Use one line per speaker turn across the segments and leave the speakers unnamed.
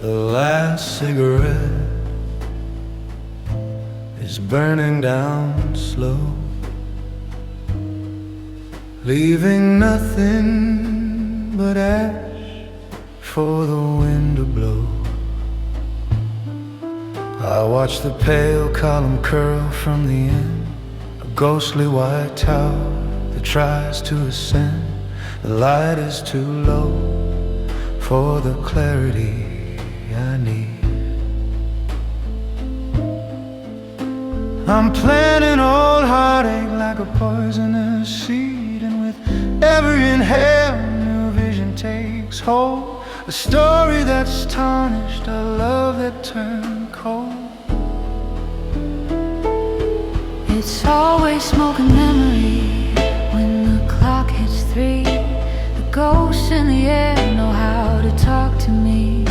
The last cigarette is burning down slow, leaving nothing but ash for the wind to blow. I watch the pale column curl from the end, a ghostly white tower that tries to ascend. The light is too low for the clarity I need. I'm planting old heartache like a poisonous seed, and with every inhale, new vision takes hold. A story that's tarnished, a love that turned cold.
It's always smoke and memory when the clock hits 3. The ghosts in the air know how to talk to me.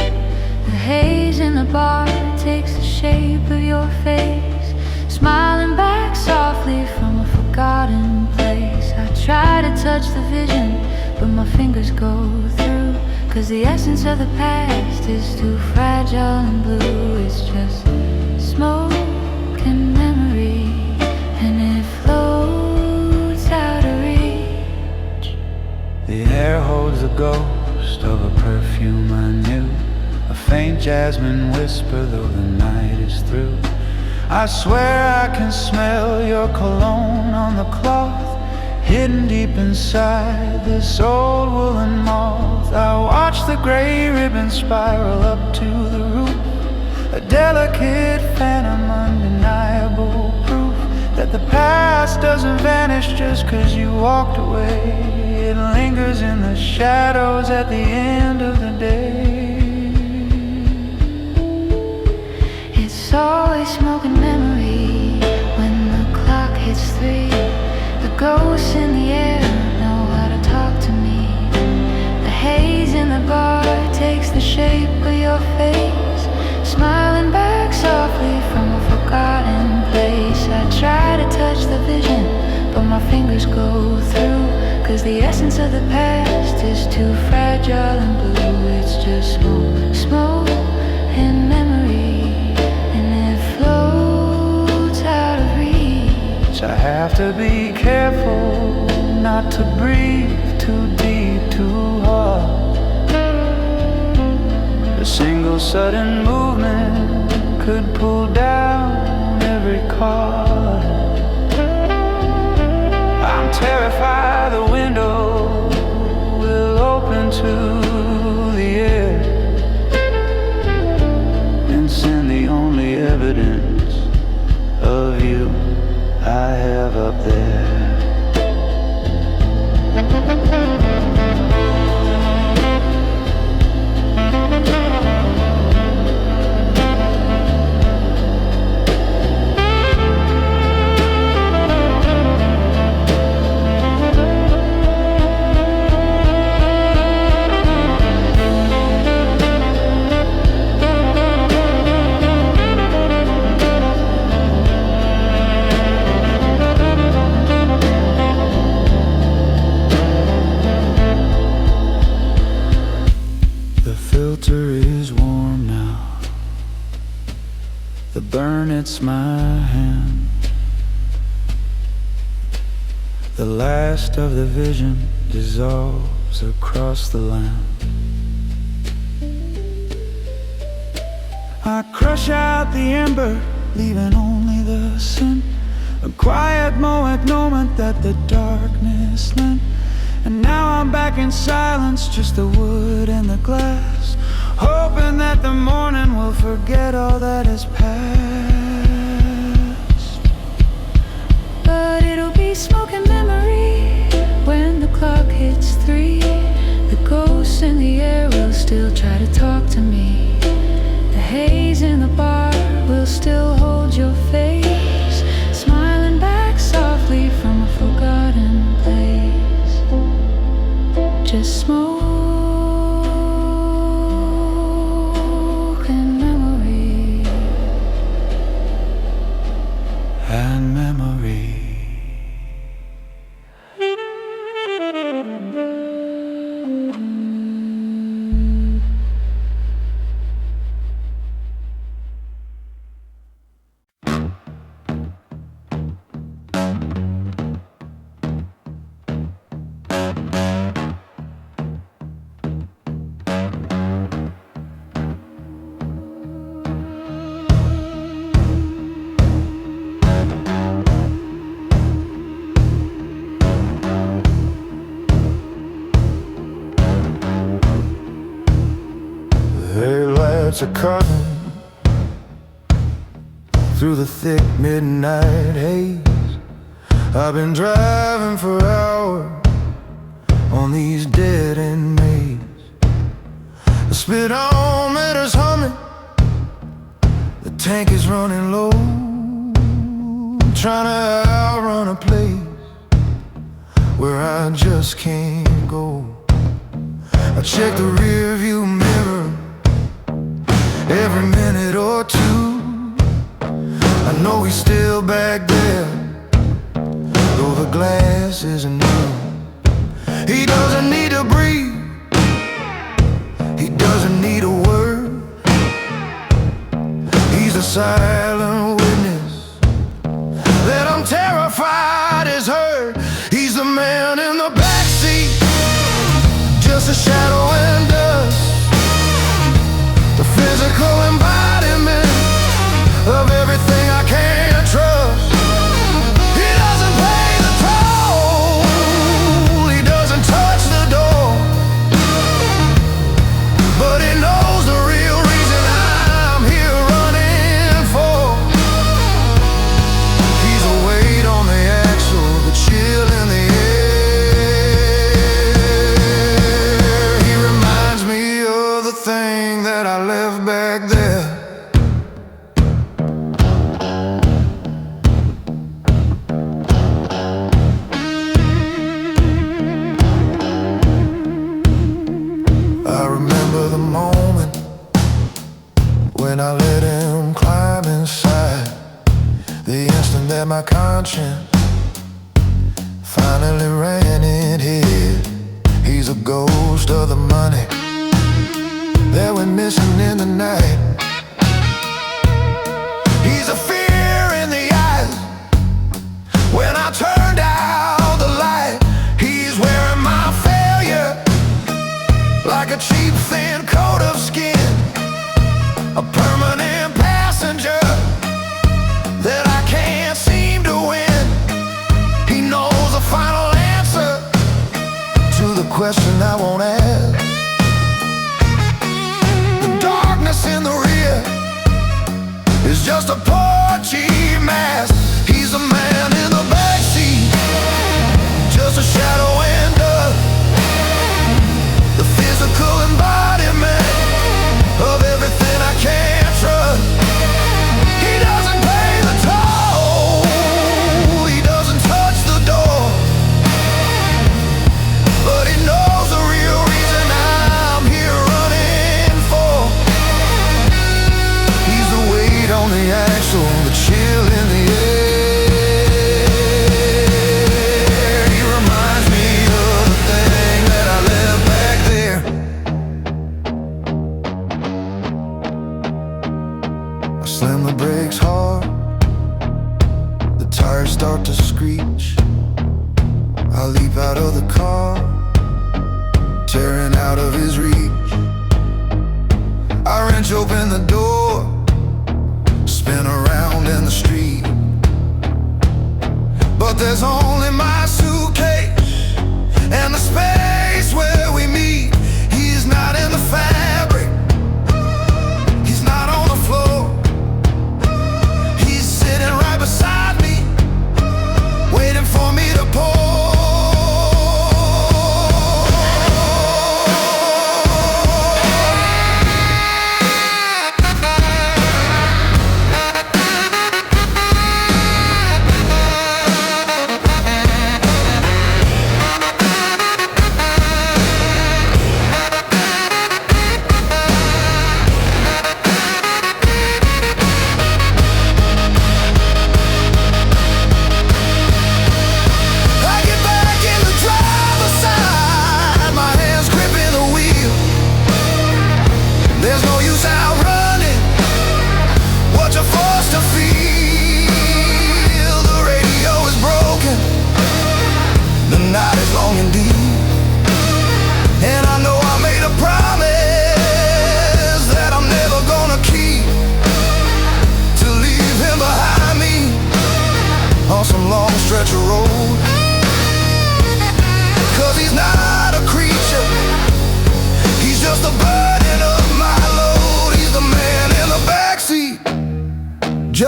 The haze in the bar takes the shape of your face, smiling back softly from a forgotten place. I try to touch the vision, but my fingers go through, 'cause the essence of the past is too fragile and blue. It's just smoke and memory, and it floats out of reach.
The air holds the ghost of a perfume I knew, a faint jasmine whisper though the night is through. I swear I can smell your cologne on the cloth, hidden deep inside this old woolen moth. I watch the gray ribbon spiral up to the roof, a delicate phantom, undeniable proof that the past doesn't vanish just 'cause you walked away. It lingers in the shadows at the end of the day.
It's always smoke and memory when the clock hits 3. The ghosts in the air know how to talk to me. The haze in the bar takes the shape of your face, smiling back softly from a forgotten place. I try to touch the vision, but my fingers go through, 'cause the essence of the past is too fragile and blue. It's just smoke, smoke and memory, and it floats out of reach.
I have to be careful not to breathe too deep, too hard. A single sudden movement could pull down every card. I'm terrified the window will open to the air and send the only evidence of you I have up there. The burn, it's my hand. The last of the vision dissolves across the land. I crush out the ember, leaving only the scent, a quiet moment that the darkness lent. And now I'm back in silence, just the wood and the glass, hoping that the morning will forget all that has passed.
But it'll be smoke and memory when the clock hits 3. The ghosts in the air will still try to talk to me. The haze in the bar will still hold your face, smiling back softly from a forgotten place. Just smoke and memory,
and memory. Headlights are cutting through the thick midnight haze. I've been driving for hours on these dead-end maze. The speedometer's humming, the tank is running low, trying to outrun a place where I just can't go. I check the rearview mirror every minute or two. I know he's still back there, though the glass isn't new. He doesn't need to breathe, he doesn't need a word. He's a silent witness that I'm terrified is heard. He's the man in the backseat, just a shadow and dust, the physical embodiment of everything I can't trust. He doesn't pay the toll, he doesn't touch the door, but he knows the real reason I'm here running for. He's a weight on the axle, the chill in the air. He reminds me of the thing that I left back there. I remember the moment when I let him climb inside, the instant that my conscience finally ran it hid. He's a ghost of the money that went missing in the night. He's a fear in the eyes when I turned out the light. He's wearing my failure like a cheap thin coat of skin, a permanent passenger that I can't seem to win. He knows the final answer to the question I won't ask. The darkness in the rear is just a poor cheap mask. He's a man in the backseat, just a shadow and dust, the physical embodiment of everything I can't trust. He doesn't pay the toll, he doesn't touch the door, but he knows the real reason I'm here running for. He's the weight on the axle, the chill in the air. He reminds me of the thing that I left back there. I slam the brakes hard, the tires start to screech. I leap out of the car, tearing out of his reach. I wrench open the door, spin around in the street, but there's only my suitcase and the space where we meet. He's not in the fabric, he's not on the floor, he's sitting right beside me, waiting for me to pour.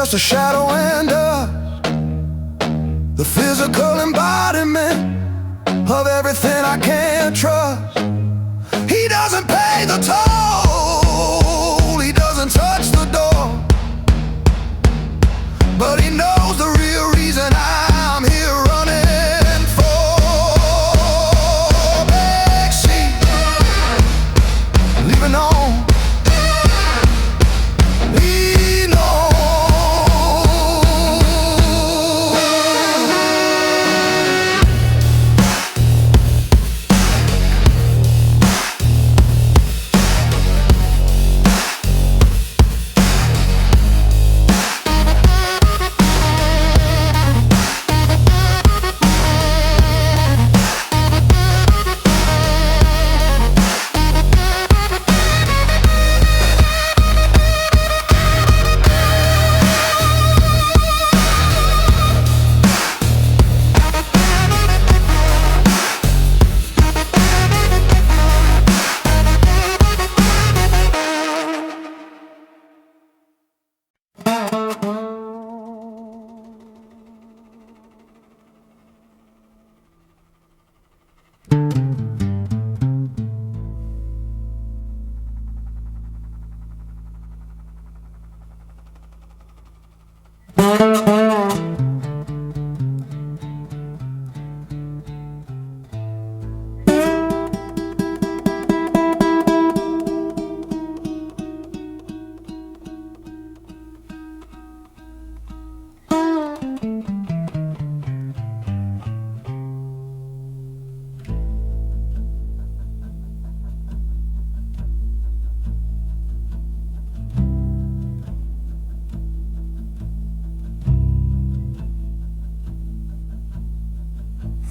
just a shadow and dust, the physical embodiment of everything I can't trust. He doesn't pay the toll, he doesn't touch the door, but he knows the real reason I'm here running for. Backseat, leaving on, lean on.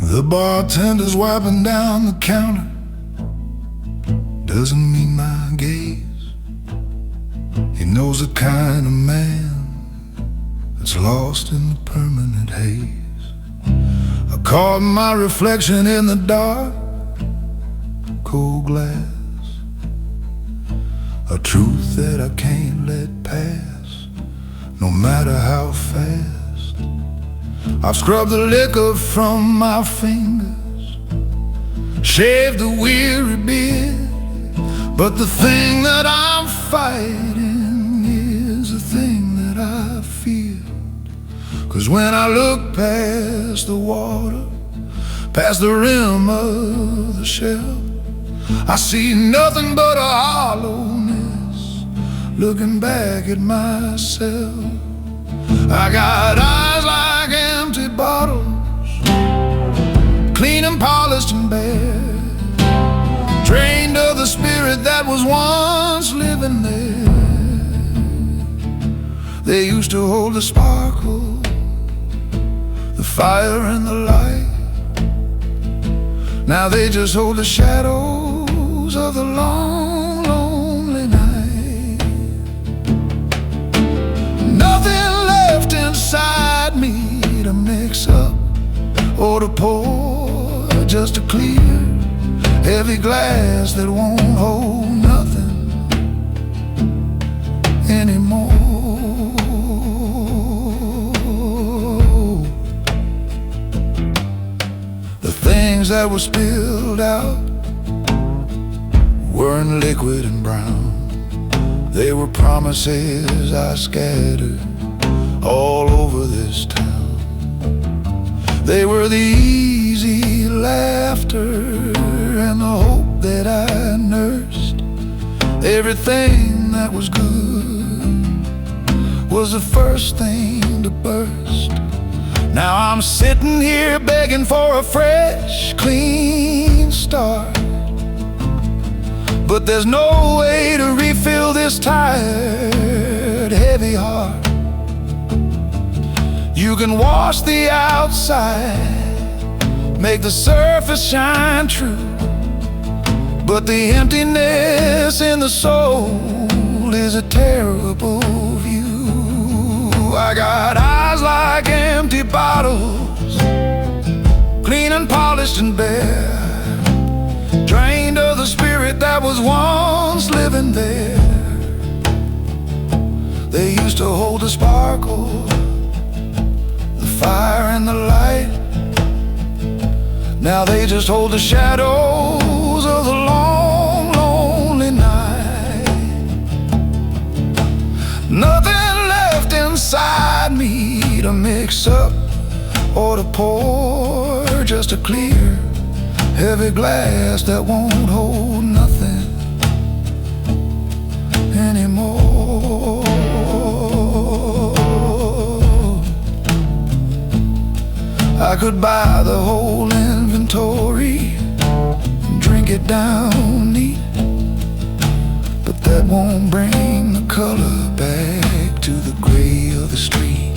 The bartender's wiping down the counter, doesn't meet my gaze. He knows the kind of man that's lost in the permanent haze. I caught my reflection in the dark, cold glass, a truth that I can't let pass, no matter how fast. I've scrubbed the liquor from my fingers, shaved the weary beard, but the thing that I'm fighting is the thing that I feel. 'Cause when I look past the water, past the rim of the shell, I see nothing but a hollowness looking back at myself. I got eyes like empty bottles, clean and polished and bare, drained of the spirit that was once living there. They used to hold the sparkle, the fire and the light. Now they just hold the shadows of the long, lonely night. Nothing left inside me to mix up or to pour, just a clear, heavy glass that won't hold nothing anymore. The things that were spilled out weren't liquid and brown. They were promises I scattered all over this town. They were the easy laughter and the hope that I nursed. Everything that was good was the first thing to burst. Now I'm sitting here begging for a fresh, clean start, but there's no way to refill this tired, heavy heart. You can wash the outside, make the surface shine true, but the emptiness in the soul is a terrible view. I got eyes like empty bottles, clean and polished and bare, drained of the spirit that was once living there. They used to hold the sparkle, the fire and the light. Now they just hold the shadows of the long, lonely night. Nothing left inside me to mix up or to pour, just a clear, heavy glass that won't hold nothing anymore. I could buy the whole inventory and drink it down neat, but that won't bring the color back to the gray of the street.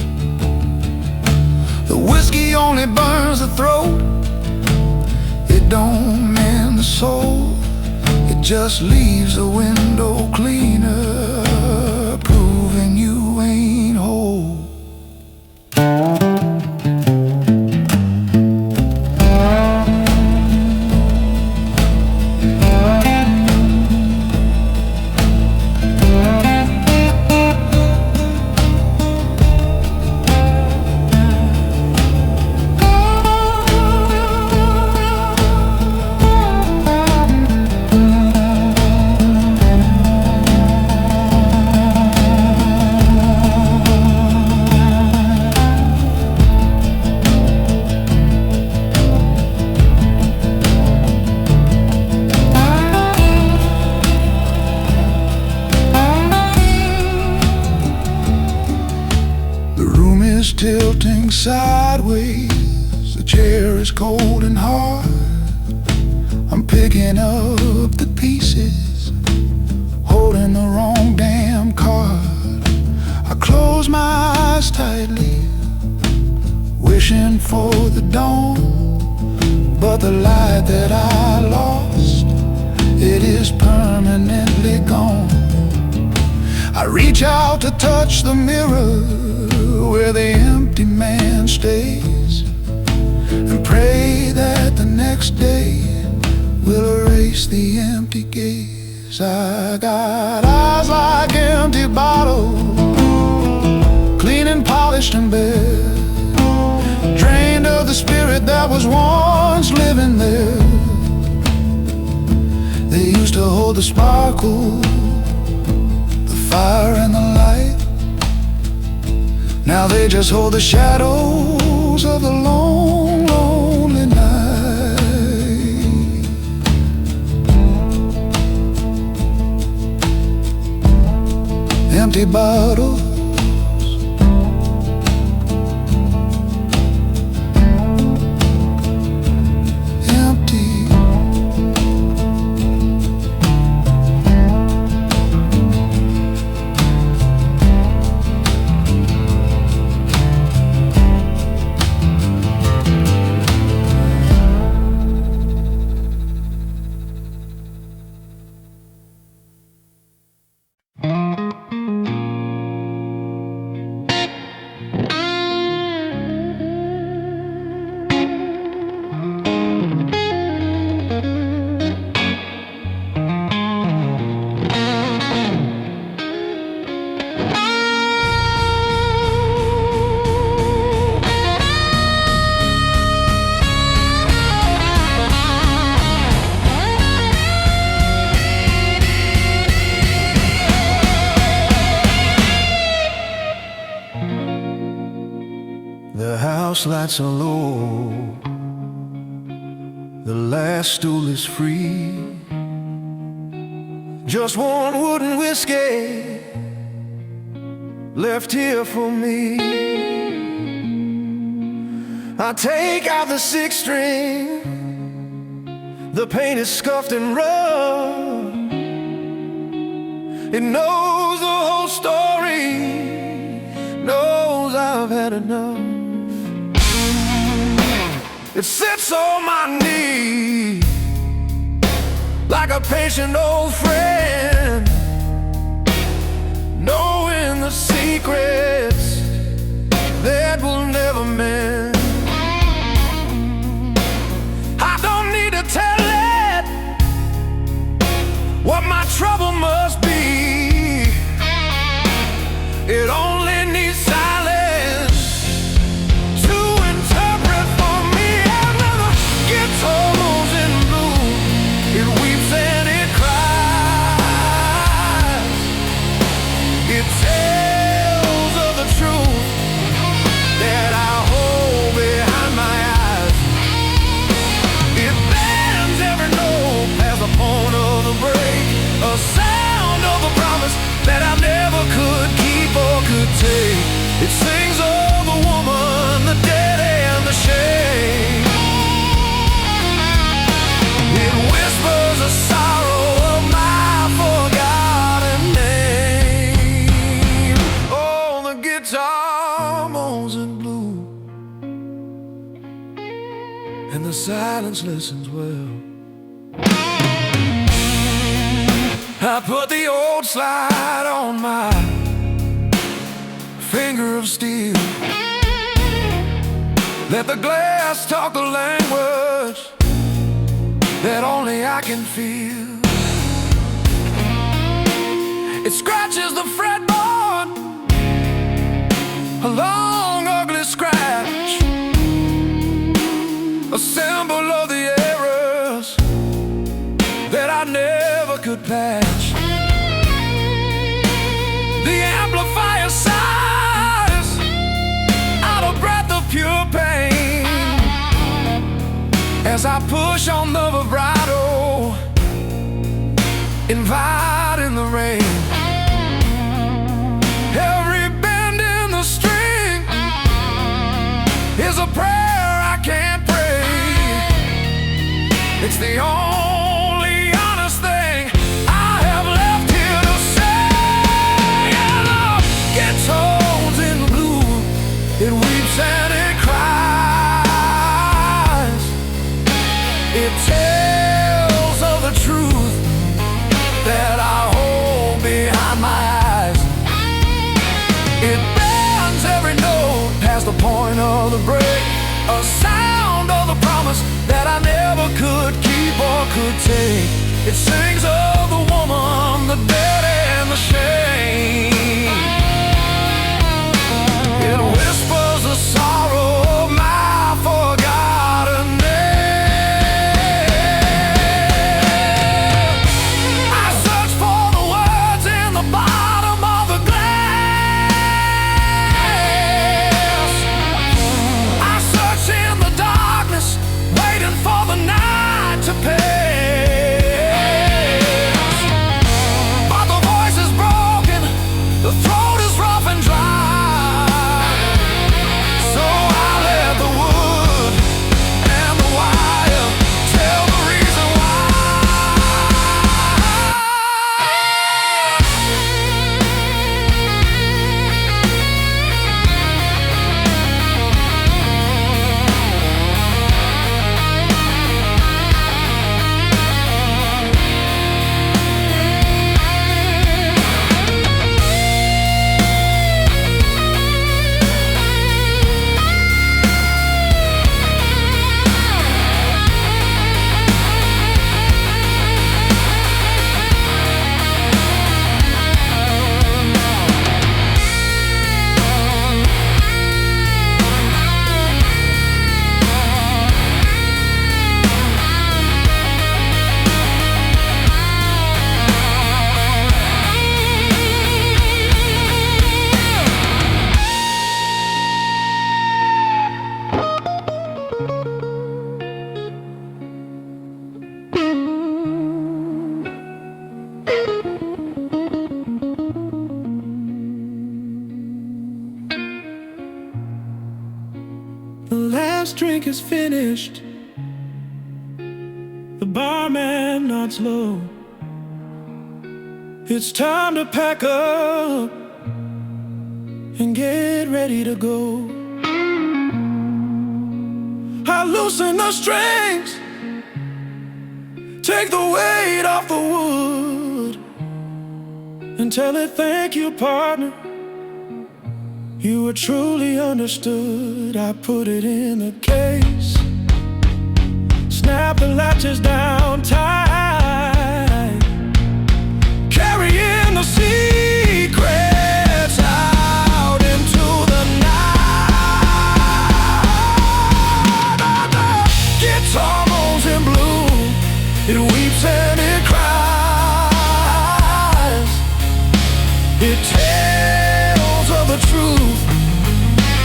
The whiskey only burns the throat, it don't mend the soul. It just leaves the window cleaner, proving you ain't whole. Tilting sideways, the chair is cold and hard. I'm picking up the pieces, holding the wrong damn card. I close my eyes tightly, wishing for the dawn, but the light that I lost, it is permanently gone. I reach out to touch the mirror where the empty man stays, and pray that the next day will erase the empty gaze. I got eyes like empty bottles, clean and polished and bare, drained of the spirit that was once living there. They used to hold the sparkle, the fire and the light. Now they just hold the shadows of the long, lonely night. Empty bottles, empty. The house lights are low, the last stool is free. Just one wooden whiskey left here for me. I take out the sixth string, the paint is scuffed and rough. It knows the whole story, knows I've had enough. It sits on my knee like a patient old friend, knowing the secrets that will never mend. I don't need to tell it what my trouble must be. could take. It sings of the woman, the dead and the shame. It whispers a sorrow of my forgotten name. Oh, the guitar moans in blue, and the silence listens well. I put the old slide on my finger of steel. Let the glass talk the language that only I can feel. It scratches the fretboard, a long ugly scratch, a symbol of the errors that I never could patch. The amplifier sighs out of breath of pure pain as I push on the vibrato, inviting the rain. Every bend in the string is a prayer I can't pray. It's the only honest thing I have left here to say. And the guitar's in blue, it weeps and it cries. It tells of the truth that I hold behind my eyes. It bends every note past the point of the break, a sound of the promise that I never could keep or could take. It sings of the woman, the dead and the shame. It whispers the sorrow of my forgotten name. I search for the words in the bottom of the glass. I search in the darkness, waiting for the night to pass. But the voice is broken, the throat is rough and dry. So I let the wood and the wire tell the reason why. The last drink is finished. The barman nods low. It's time to pack up and get ready to go. I loosen the strings, take the weight off the wood, and tell it, thank you, partner. You were truly understood. I put it in the case, snap the latches down tight, carrying the secrets out into the night. The guitar moans in blue, it weeps and it cries. It tells of the truth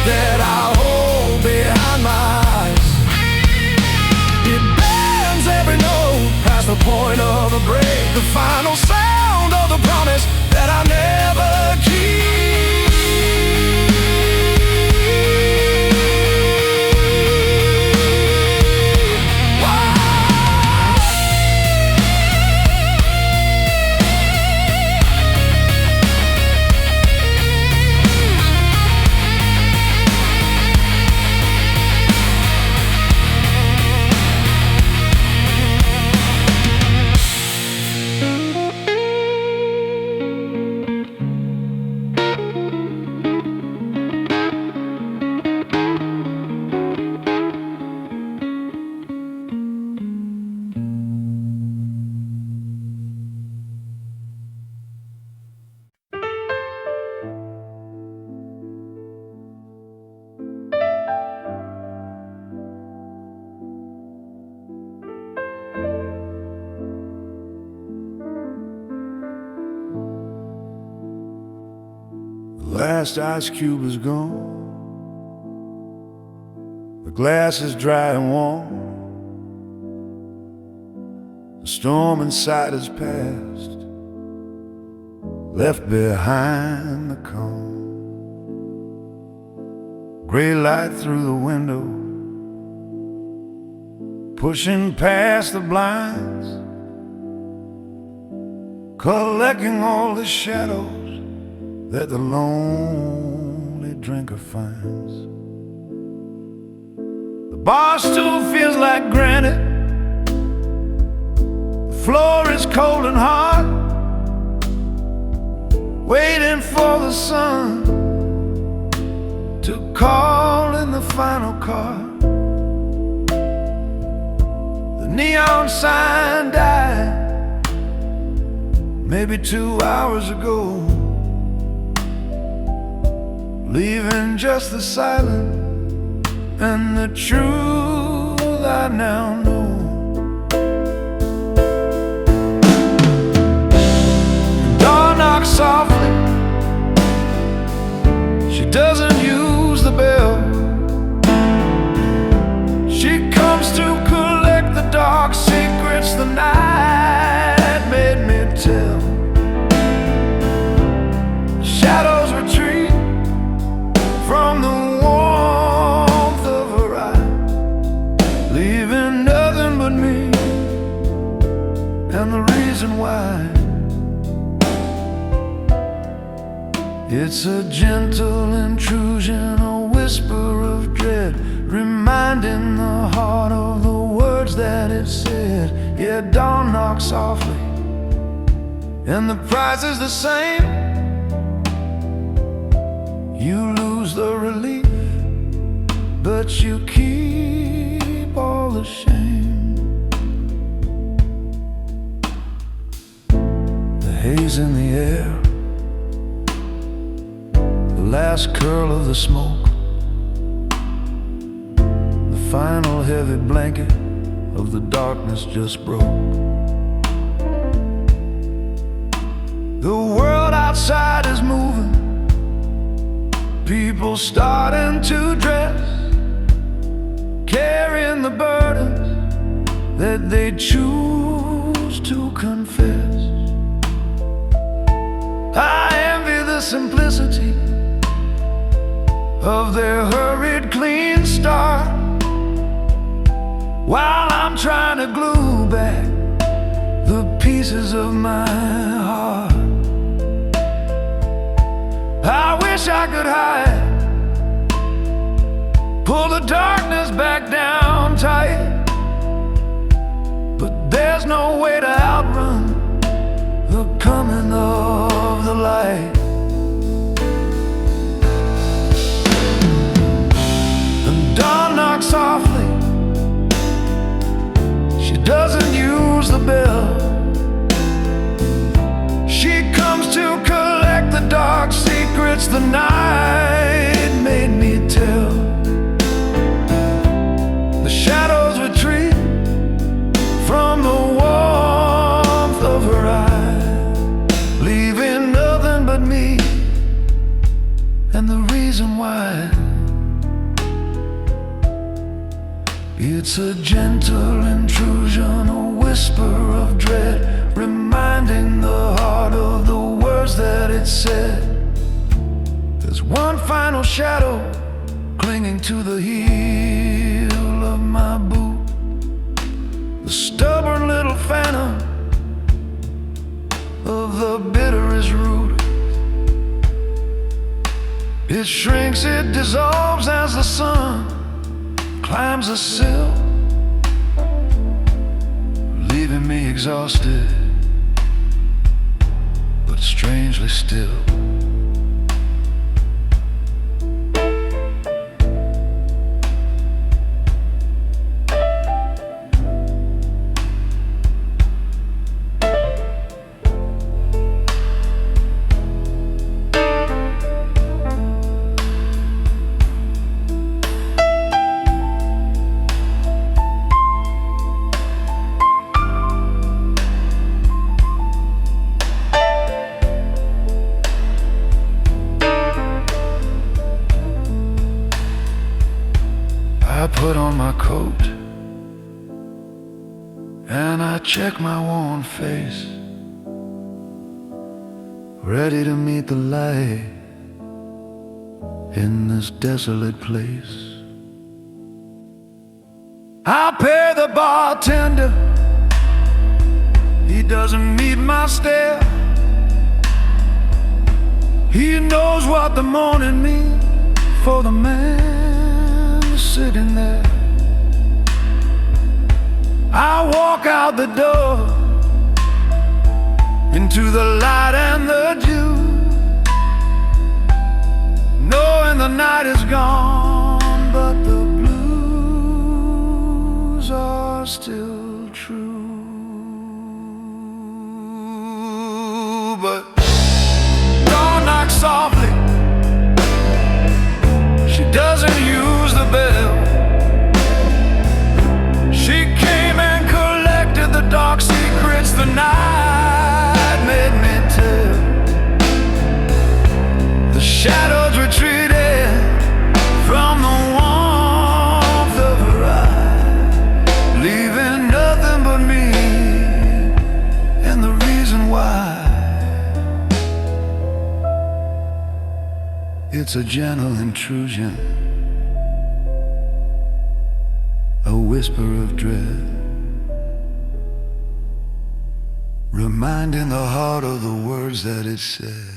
that I hold behind my eyes. It bends every note past the point of the break, the final sound of the promise that I never keep. last ice cube is gone. The glass is dry and warm. The storm inside has passed, left behind the calm. Gray light through the window, pushing past the blinds, collecting all the shadows that the lonely drinker finds. The bar stool feels like granite, the floor is cold and hard, waiting for the sun to call in the final card. The neon sign died maybe 2 hours ago, leaving just the silence and the truth I now know. The door knocks softly, she doesn't use the bell. She comes to collect the dark secrets the night made me tell. Shadows retreat from the warmth of her eye, leaving nothing but me and the reason why. It's a gentle intrusion, a whisper of dread, reminding the heart of the words that it said. Yeah, dawn knocks softly, and the price is the same. You lose the relief, but you keep all the shame. The haze in the air, the last curl of the smoke, the final heavy blanket of the darkness just broke. The world outside is moving, people starting to dress, carrying the burdens that they choose to confess. I envy the simplicity of their hurried clean start, while I'm trying to glue back the pieces of my heart. I wish I could hide, pull the darkness back down tight, but there's no way to outrun the coming of the light. The dawn knocks softly, she doesn't use the bell. She comes to collect the dark secrets the night made me tell. The shadows retreat from the warmth of her eye, leaving nothing but me and the reason why. It's a gentle intrusion, a whisper of dread, reminding the heart of the words that it said. There's one final shadow clinging to the heel of my boot, the stubborn little phantom of the bitterest root. It shrinks, it dissolves as the sun climbs the sill, leaving me exhausted, but strangely still.
coat, and I check my worn face, ready to meet the light in this desolate place. I pay the bartender, he doesn't meet my stare. He knows what the morning means for the man sitting there. I walk out the door into the light and the dew, knowing the night is gone, but the blues are still true. But dawn knocks softly, she doesn't use the bell. She came and collected the dark secrets the night made me tell. The shadows retreated from the warmth of her eye, leaving nothing but me and the reason why. It's a gentle intrusion, a whisper of dread, reminding the heart of the words that it said.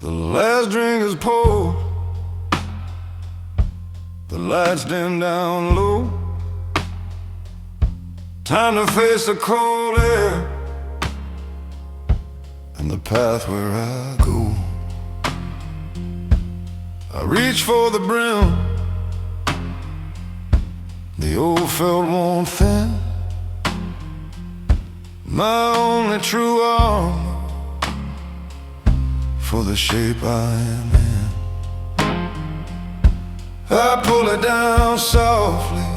The last drink is poured, the lights dim down low. Time to face the cold air and the path where I go. I reach for the brim, the old felt worn thin, my only true armor for the shape I am in. I pull it down softly,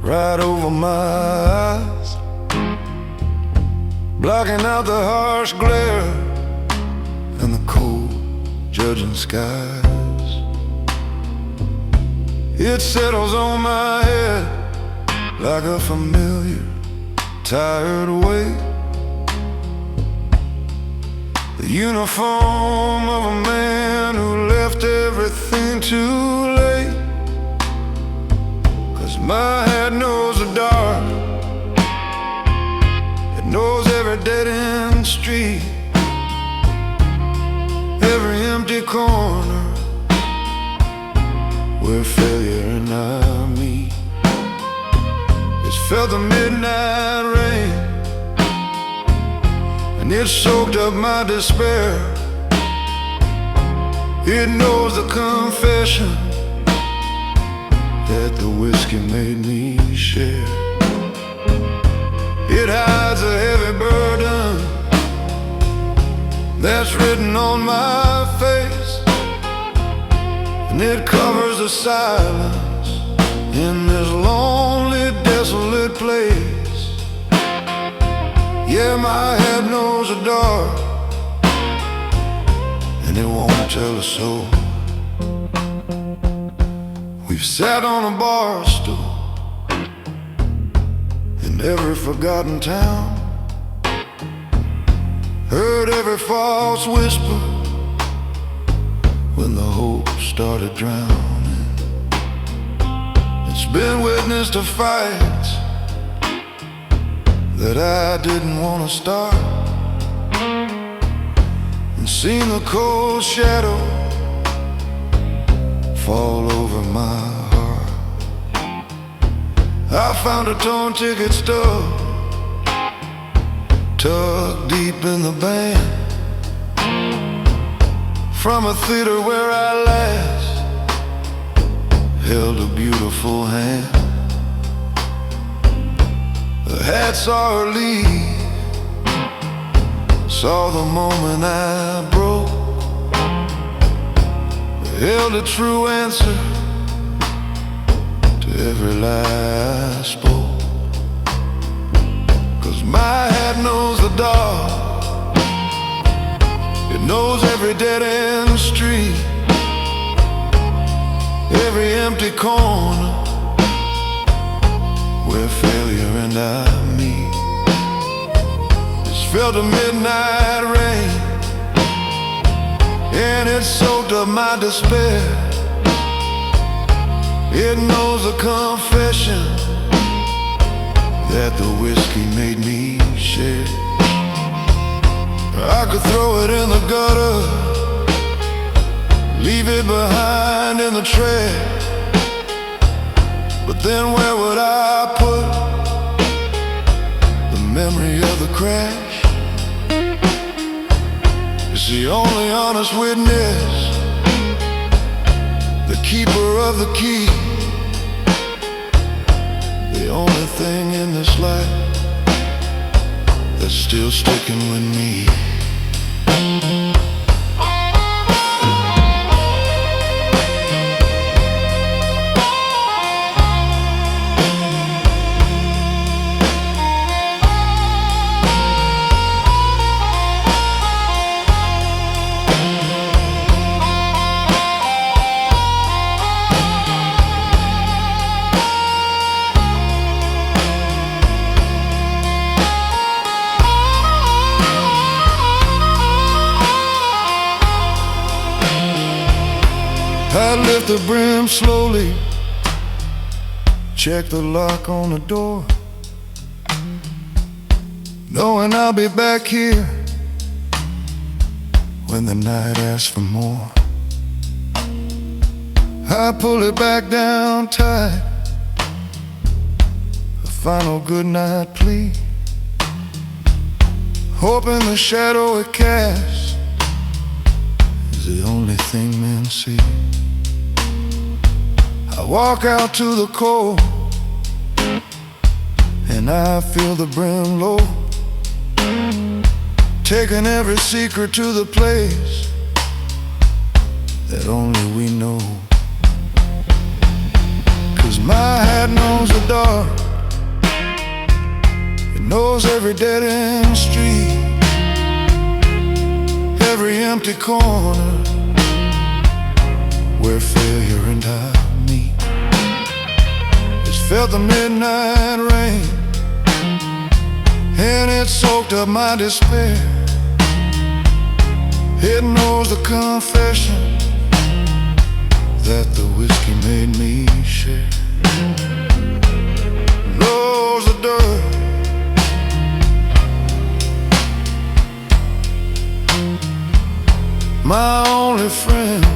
right over my eyes, blocking out the harsh glare and the cold judging skies. It settles on my head like a familiar tired weight, the uniform of a man who left everything too late. 'Cause my head knows the dark, it knows every dead-end street, every empty corner where failure and I meet. It's felt the midnight rain, and it soaked up my despair. It knows the confession that the whiskey made me share. It hides a heavy burden that's written on my face, and it covers the silence in this lonely, desolate place. Yeah, my head knows the dark, and it won't tell a soul. We've sat on a bar stool in every forgotten town, heard every false whisper when the hope started drowning. It's been witness to fights that I didn't want to start, and seen the cold shadow fall over my heart. I found a torn ticket stub tucked deep in the band,
from a theater where I last held a beautiful hand. The hat saw her leave, saw the moment I broke, held a true answer to every lie I spoke. 'Cause my hat knows the dark, it knows every dead-end street, every empty corner where failure and I meet. It's felt a midnight rain, and it soaked up my despair. It knows the confession that the whiskey made me share. I could throw it in the gutter, leave it behind in the trash, but then where would I put the memory of the crash? It's the only honest witness, the keeper of the key, the only thing in this life that's still sticking with me. I lift the brim slowly, check the lock on the door, knowing I'll be back here when the night asks for more. I pull it back down tight, a final goodnight plea, hoping the shadow it casts is the only thing men see. I walk out to the cold, and I feel the brim low, taking every secret to the place that only we know. 'Cause my hat knows the dark, it knows every dead-end street, every empty corner where failure and I meet. It's felt the midnight rain, and it soaked up my despair. It knows the confession that the whiskey made me share. Knows the dirt, my only friend.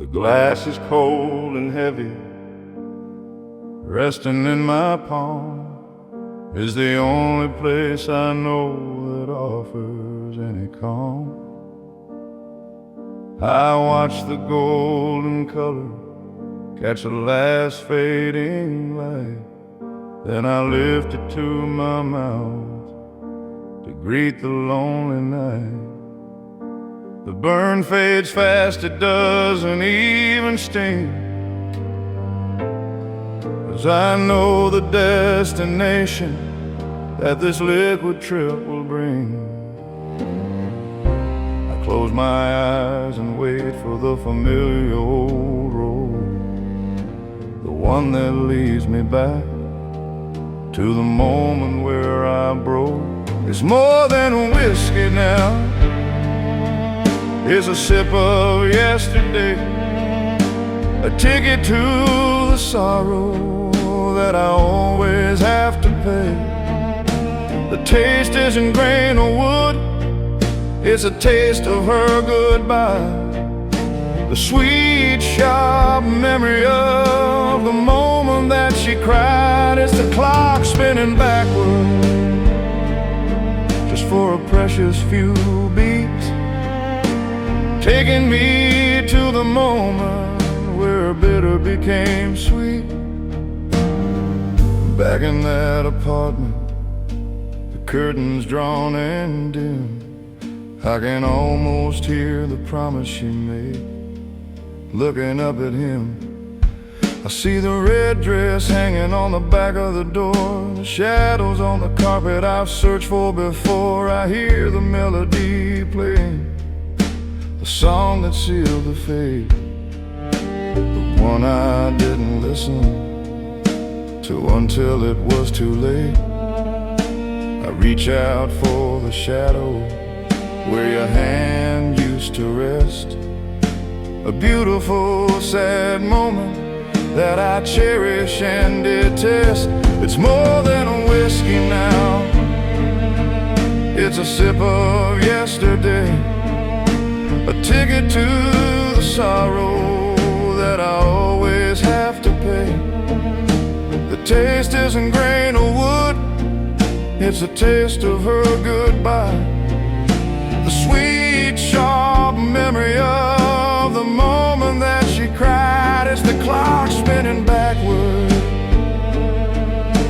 The glass is cold and heavy, resting in my palm is the only place I know that offers any calm. I watch the golden color catch the last fading light, then I lift it to my mouth to greet the lonely night. The burn fades fast, it doesn't even sting, 'cause I know the destination
that this liquid trip will bring. I close my eyes and wait for the familiar old road, the one that leads me back to the moment where I broke. It's more than whiskey now, it's a sip of yesterday, a ticket to the sorrow that I always have to pay. The taste isn't grain or wood, it's a taste of her goodbye, the sweet, sharp memory of the moment that she cried. It's the clock spinning backward just for a precious few beats, taking me to the moment where bitter became sweet. Back in that apartment, the curtains drawn and dim, I can almost hear the promise she made. Looking up at him, I see the red dress hanging on the back of the door, the shadows on the carpet I've searched for before. I hear the melody playing, the song that sealed the fate, the one I didn't listen to until it was too late. I reach out for the shadow where your hand used to rest, a beautiful, sad moment that I cherish and detest. It's more than a whiskey now, it's a sip of yesterday, a ticket to the sorrow that I always have to pay. The taste isn't grain or wood, it's a taste of her goodbye, the sweet, sharp memory of the moment that she cried. It's the clock spinning backward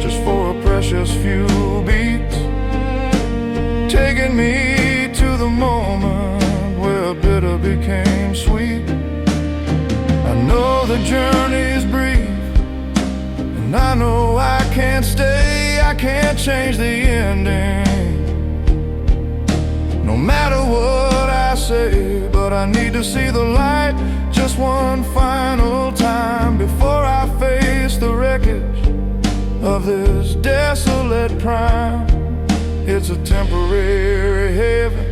just for a precious few beats, taking me to the moment where bitter became sweet. I know the journey's brief, and I know I can't stay, I can't change the ending, no matter what I say. But I need to see the light just one final time before I face the wreckage of this desolate prime. It's a temporary haven,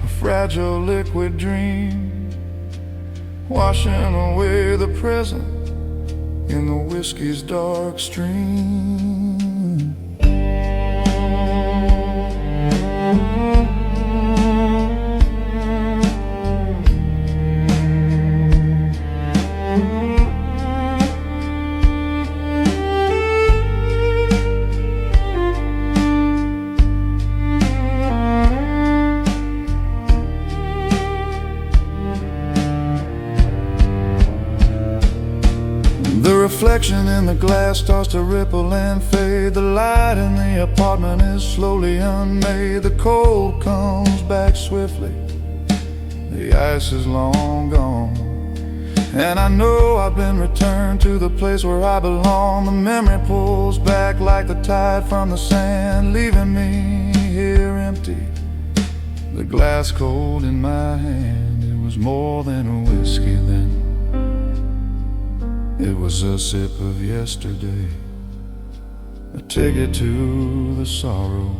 a fragile liquid dream, washing away the present in the whiskey's dark stream. The reflection in the glass starts to ripple and fade. The light in the apartment is slowly unmade. The cold comes back swiftly, the ice is long gone, and I know I've been returned to the place where I belong. The memory pulls back like the tide from the sand, leaving me here empty, the glass cold in my hand. It was more than a whiskey then, it was a sip of yesterday, a ticket to the sorrow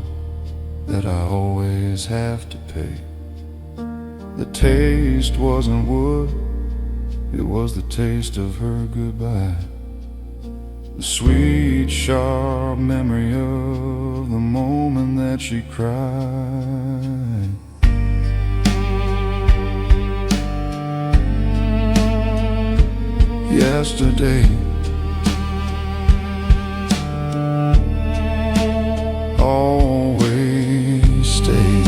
that I always have to pay. The taste wasn't wood, it was the taste of her goodbye, the sweet, sharp memory of the moment that she cried. Yesterday, always stay.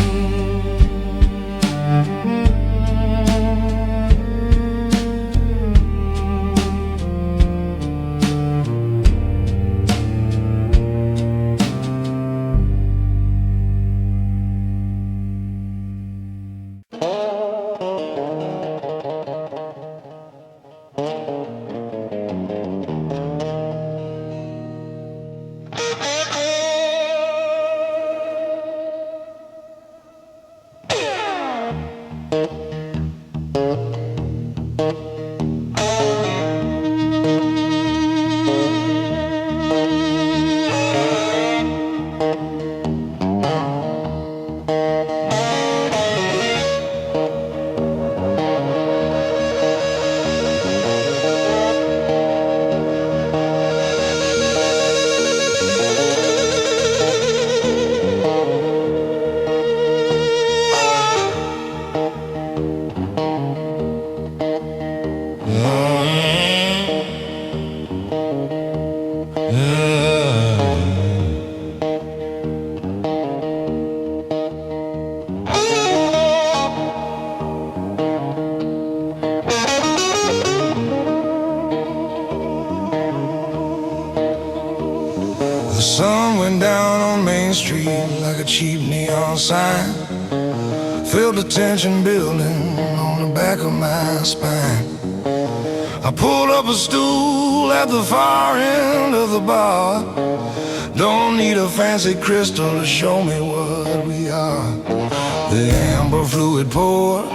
Main Street like a cheap neon sign. Feel the tension building on the back of my spine. I pulled up a stool at the far end of the bar. Don't need a fancy crystal to show me what we are. The amber fluid poured,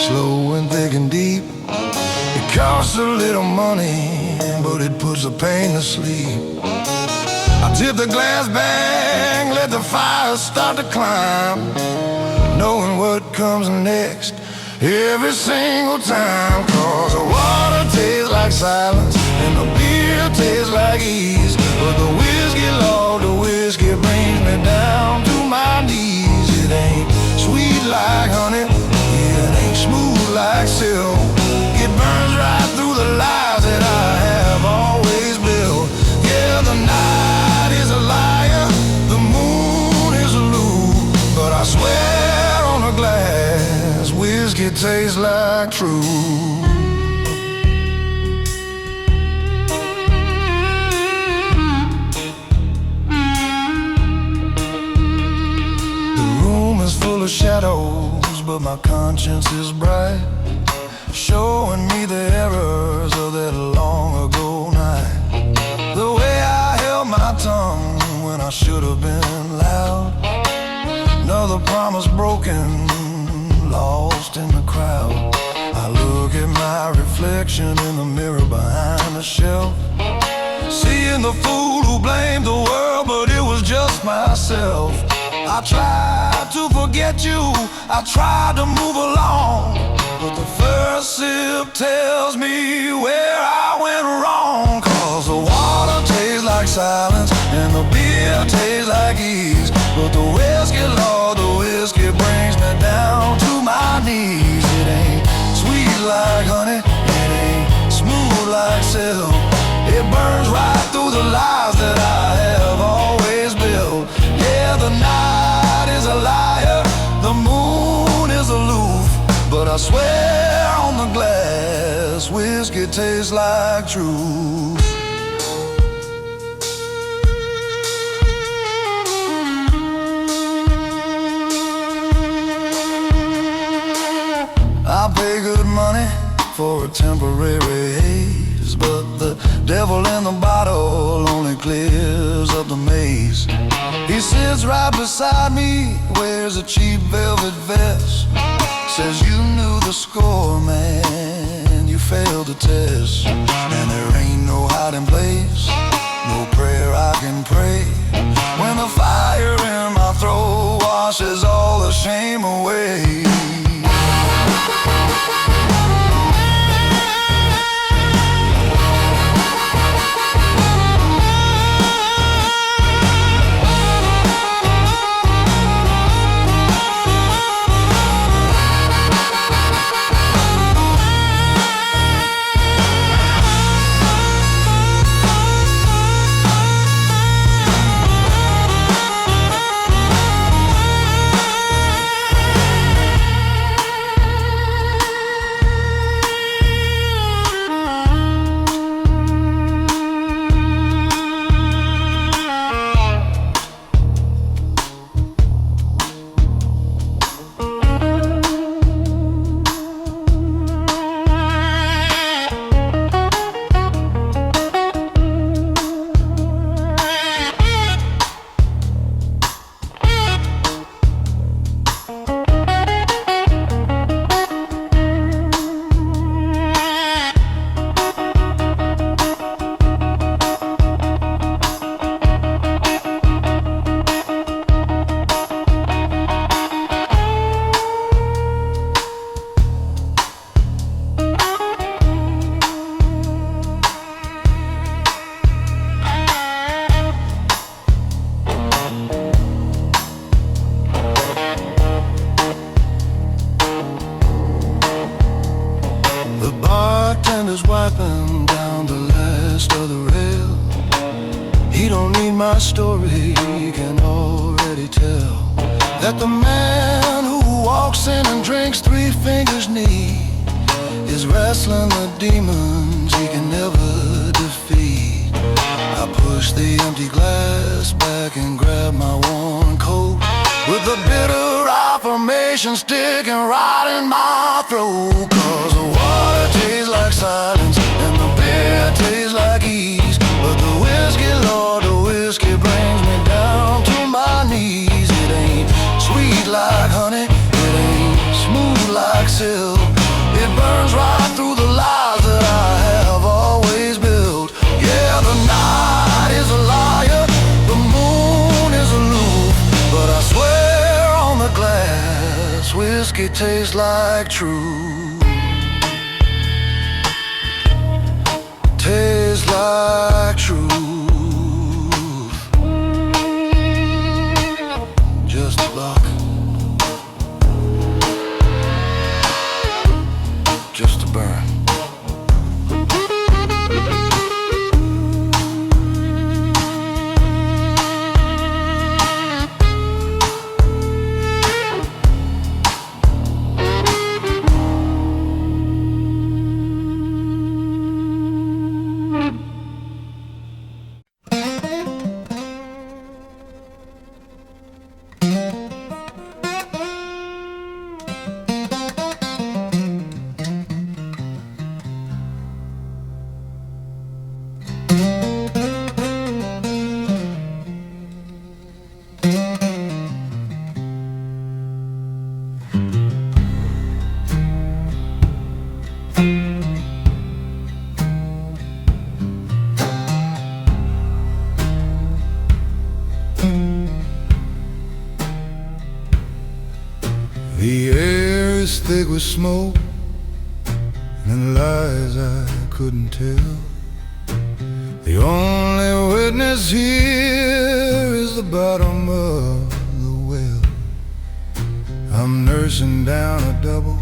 slow and thick and deep. It costs a little money, but it puts the pain to sleep. I tip the glass back, let the fire start to climb, knowing what comes next every single time. Cause the water tastes like silence and the beer tastes like ease, but the whiskey, Lord, the whiskey brings me down to my knees. It ain't sweet like honey, it ain't smooth like silk. It burns right through the lies that I have always built. Yeah, the night is a liar, the moon is a lure, but I swear on a glass, whiskey tastes like truth. Full of shadows, but my conscience is bright, showing me the errors of that long ago night. The way I held my tongue when I should have been loud. Another promise broken, lost in the crowd. I look at my reflection in the mirror behind the shelf, seeing the fool who blamed the world, but it was just myself. I tried to forget you, I tried to move along, but the first sip tells me where I went wrong. Cause the water tastes like silence and the beer tastes like ease, but the whiskey, Lord, the whiskey brings me down to my knees. It ain't sweet like honey, it ain't smooth like silk. It burns right through the lies that I have always built. Yeah, the night is a liar, the moon is aloof, but I swear on the glass, whiskey tastes like truth. I pay good money for a temporary haze, but the devil in the bottle only clears up the maze. He sits right beside me, wears a cheap velvet vest, says you knew the score, man, you failed the test. And there ain't no hiding place, no prayer I can pray, when the fire in my throat washes all the shame away. Wiping down the last of the rail. He don't need my story, he can already tell that the man who walks in and drinks 3 fingers neat is wrestling the demons he can never defeat. I push the empty glass back and grab my one frustration sticking right in my throat. 'Cause the water tastes like silence and the beer tastes like ease, but the whiskey, Lord, the whiskey brings me down to my knees. It ain't sweet like honey, it ain't smooth like silk. It burns right through the lies that I have always built. Yeah, the night is a liar, the moon is aloof, but I swear on the glass, whiskey tastes like truth. Tastes like truth. Just a buck, just a burn. The air is thick with smoke and lies I couldn't tell. The only witness here is the bottom of the well. I'm nursing down a double,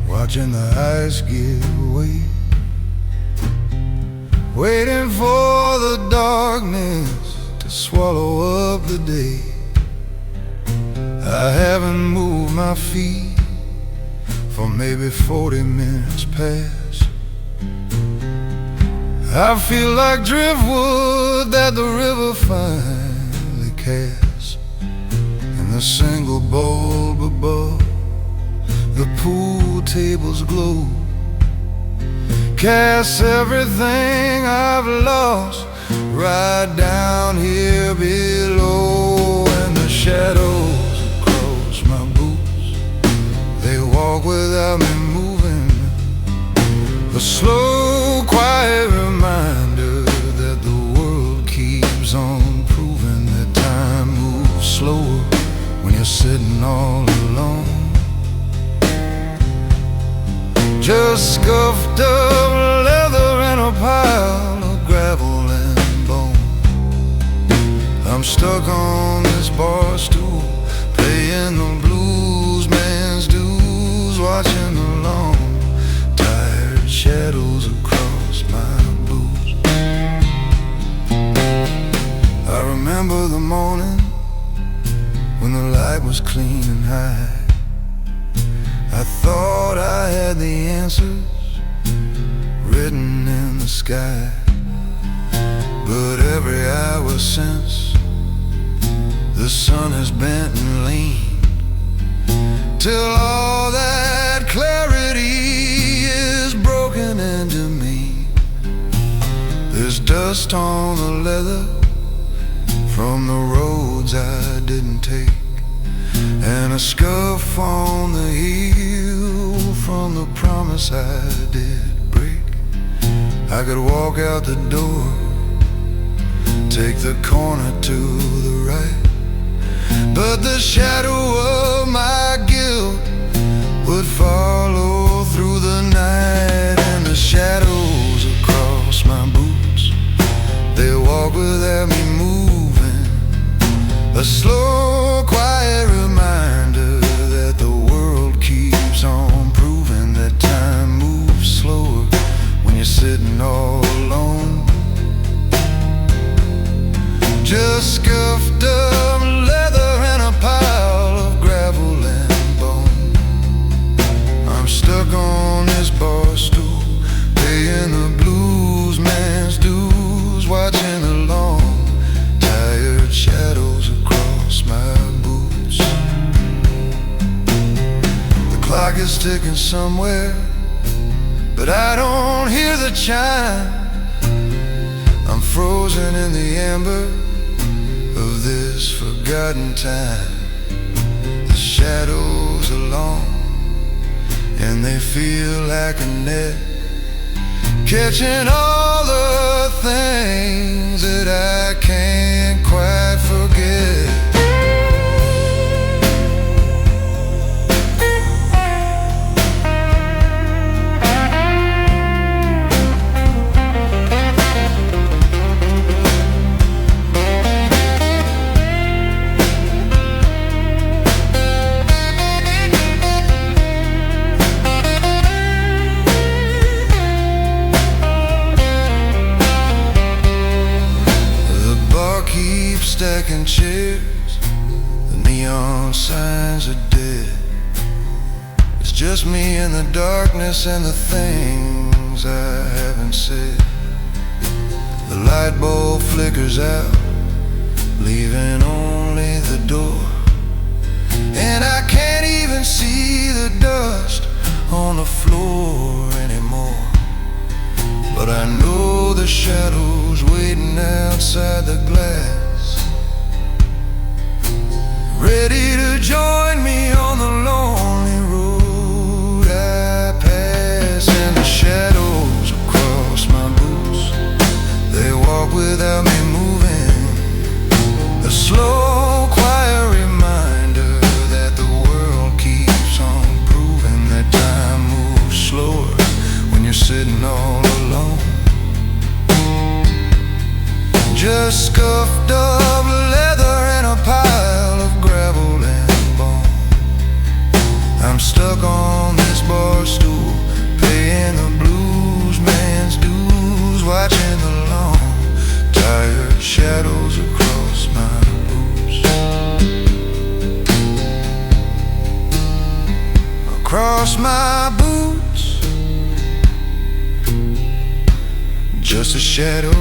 watching the ice give way, waiting for the darkness to swallow up the day. I haven't moved my feet for maybe 40 minutes past. I feel like driftwood that the river finally casts, and the single bulb above the pool table's glow casts everything I've lost right down here below. And the shadows across my boots, they walk without me moving, a slow, quiet reminder that the world keeps on proving that time moves slower when you're sitting all alone. Just scuffed up leather and a pile of gravel and bone. I'm stuck on this bar stool, paying the blues man's dues, watching the long, tired shadows across my boots. I remember the morning when the light was clean and high. I thought I had the answers written in the sky, but every hour since, the sun has bent and leaned till all that clarity is broken into me. There's dust on the leather from the roads I didn't take, and a scuff on the heel from the promise I did break. I could walk out the door, take the corner to the right, but the shadow of my guilt would follow through the night. And the shadows across my boots, they walk without me moving, a slow, quiet reminder that the world keeps on proving that time moves slower when you're sitting all alone. Just scuffed up leather and a pile of gravel and bone. I'm stuck on this bar stool, paying the blues man's dues, watching the long, tired shadows across my boots. ticking somewhere, but I don't hear the chime. I'm frozen in the amber of this forgotten time. The shadows are long and they feel like a net, catching all the things that I can't quite forget. Stacking chairs, the neon signs are dead. It's just me in the darkness and the things I haven't said. The light bulb flickers out, leaving only the door, and I can't even see the dust on the floor anymore. But I know the shadows waiting outside the glass, ready to join me on the lonely road I pass. And the shadows across my boots, they walk without me moving, a slow, quiet reminder that the world keeps on proving that time moves slower when you're sitting all alone. Just scuffed up leather and a pile of gravel and bone. I'm stuck on this bar stool, paying the blues man's dues, watching the long, tired shadows across my boots. Across my boots, just a shadow.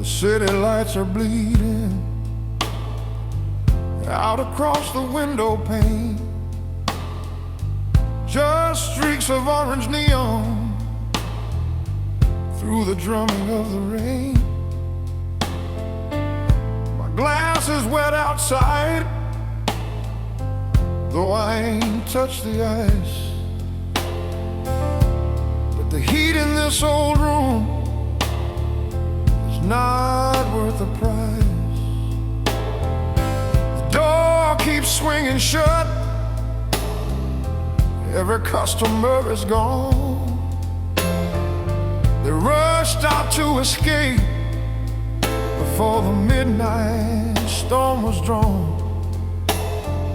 City lights are bleeding out across the window pane, just streaks of orange neon through the drumming of the rain. My glass is wet outside, though I ain't touched the ice. But the heat in this old room not worth the price. The door keeps swinging shut, every customer is gone. They rushed out to escape before the midnight storm was drawn.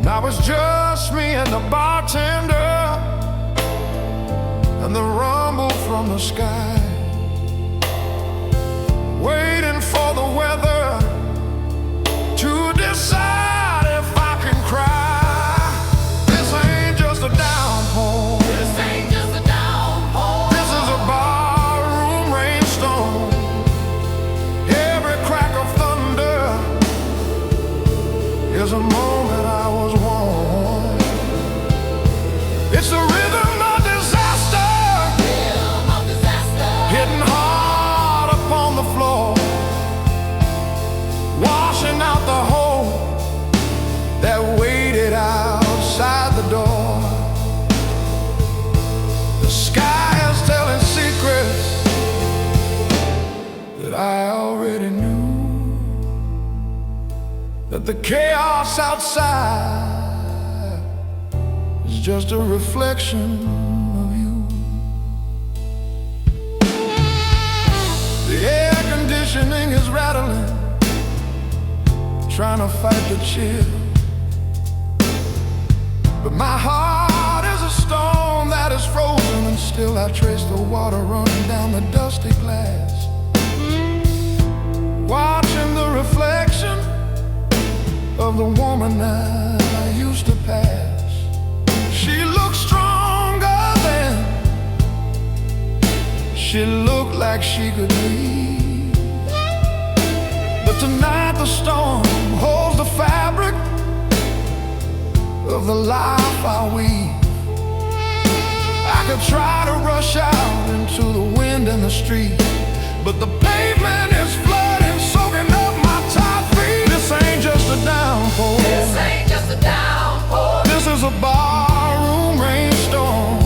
Now it's just me and the bartender and the rumble from the sky, waiting for the weather to decide if I can cry. This ain't just a downpour. This ain't just a downpour. This is a barroom rainstorm. Every crack of thunder is a moment I was warm. It's the rhythm of disaster. Rhythm of disaster. I already knew that the chaos outside is just a reflection of you. The air conditioning is rattling, trying to fight the chill, but my heart is a stone that is frozen, and still I trace the water running down the dusty glass, watching the reflection of the woman I used to pass. She looked stronger then, she looked like she could breathe, but tonight the storm holds the fabric of the life I weave. I could try to rush out into the wind and the street, but the pavement is flooding, soaking up my top feet. This ain't just a downpour.
This ain't just a downpour.
This is a barroom rainstorm.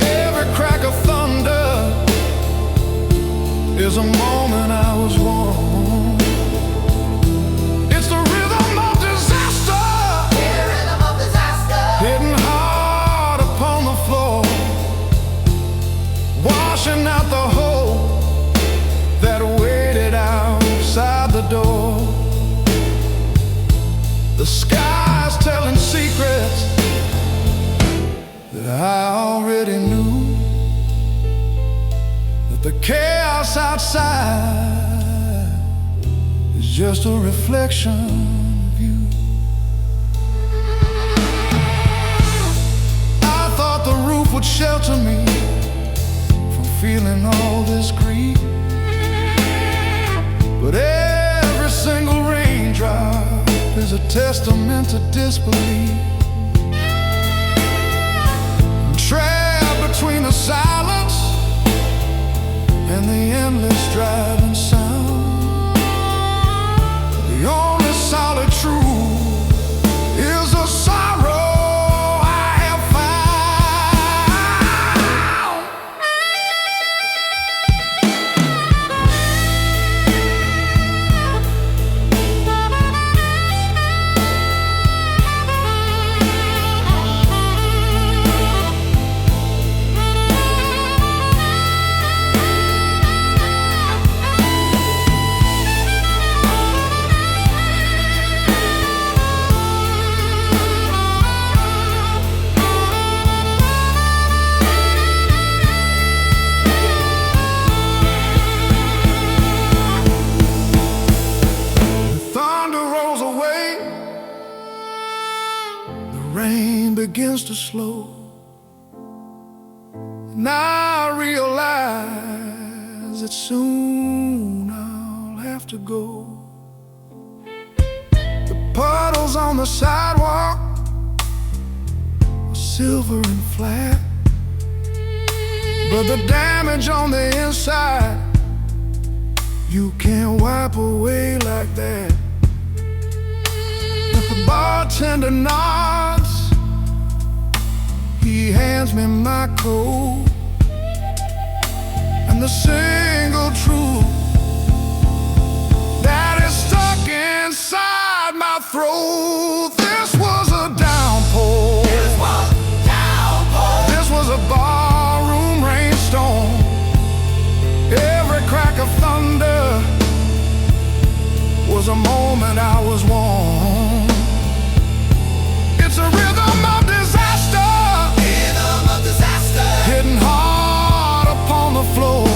Every crack of thunder is a moment I was warm. It's the rhythm of disaster,
The rhythm of disaster,
hitting hard upon the floor, washing out the hole that waited outside the door. The sky's telling secrets that I already knew, that the chaos outside is just a reflection of you. I thought the roof would shelter me from feeling all this grief, but every single raindrop is a testament to disbelief. I'm trapped between the silence and the endless driving sound. The only solid truth is the sorrow I have found. Rain begins to slow, and I realize that soon I'll have to go. The puddles on the sidewalk are silver and flat, but the damage on the inside you can't wipe away like that. If the bartender nods, he hands me my coat, and the single truth that is stuck inside my throat. This was a downpour.
this was downpour.
This was a barroom rainstorm. Every crack of thunder was a moment I was warm. It's a rhythm of disaster,
Rhythm of disaster,
hitting hard upon the floor,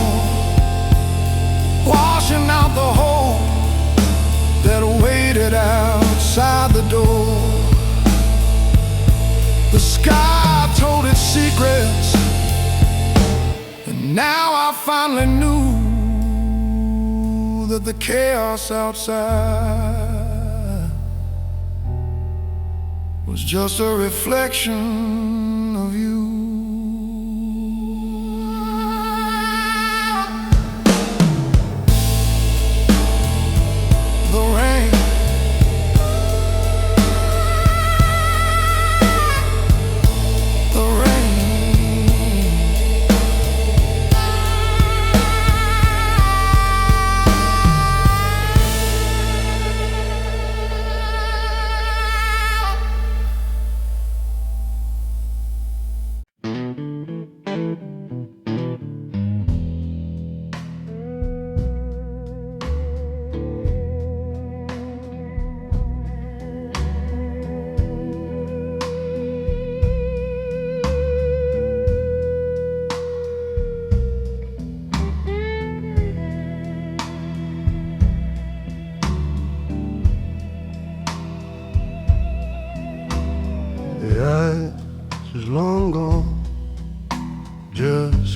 washing out the hole that waited outside the door. The sky told its secrets, and now I finally knew that the chaos outside was just a reflection of you. The rain, the rain,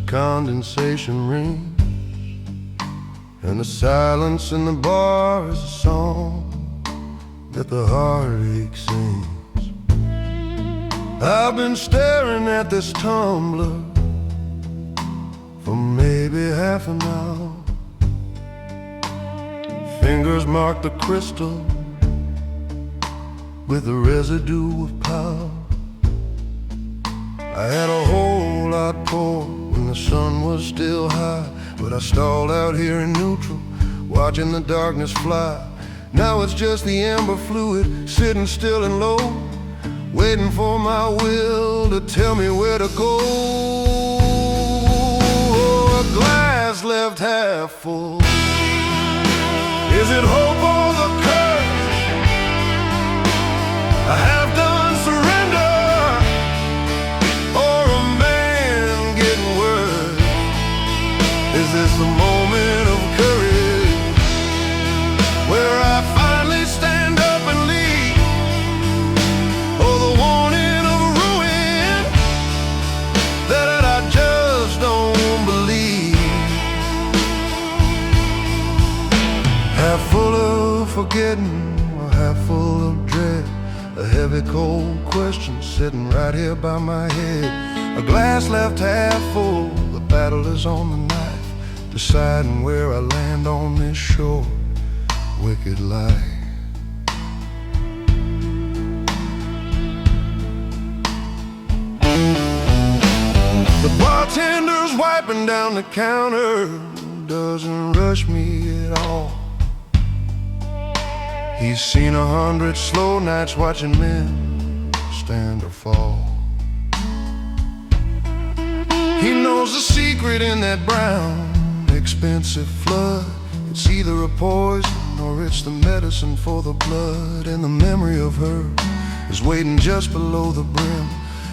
condensation rings, and the silence in the bar is a song that the heartache sings. I've been staring at this tumbler for maybe half an hour. Fingers mark the crystal with the residue of power. I had a whole lot poured when the sun was still high, but I stalled out here in neutral, watching the darkness fly. Now it's just the amber fluid sitting still and low, waiting for my will to tell me where to go. Oh, a glass left half full. Is it hope or the curse? A half-done surrender, or a man getting worse? Is this the moment of courage, where I finally stand up and lead, or the warning of ruin that I just don't believe? Half full of forgetting, or half full of dread, a heavy cold question sitting right here by my head. A glass left half full, the battle is on the knife, deciding where I land on this shore. Wicked life. The bartender's wiping down the counter, doesn't rush me at all. He's seen 100 slow nights watching men stand or fall. He knows the secret in that brown, expensive flood. It's either a poison or it's the medicine for the blood. And the memory of her is waiting just below the brim.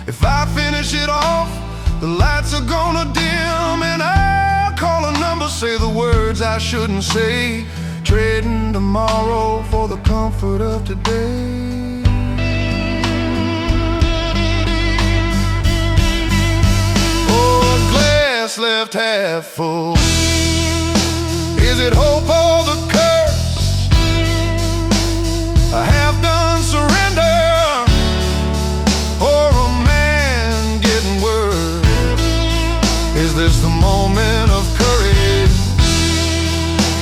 If I finish it off, the lights are gonna dim, and I'll call a number, say the words I shouldn't say, trading tomorrow for the comfort of today. Oh, a glass left half full. Is it hope or the curse? A half-done surrender, or a man getting worse? Is this the moment of courage,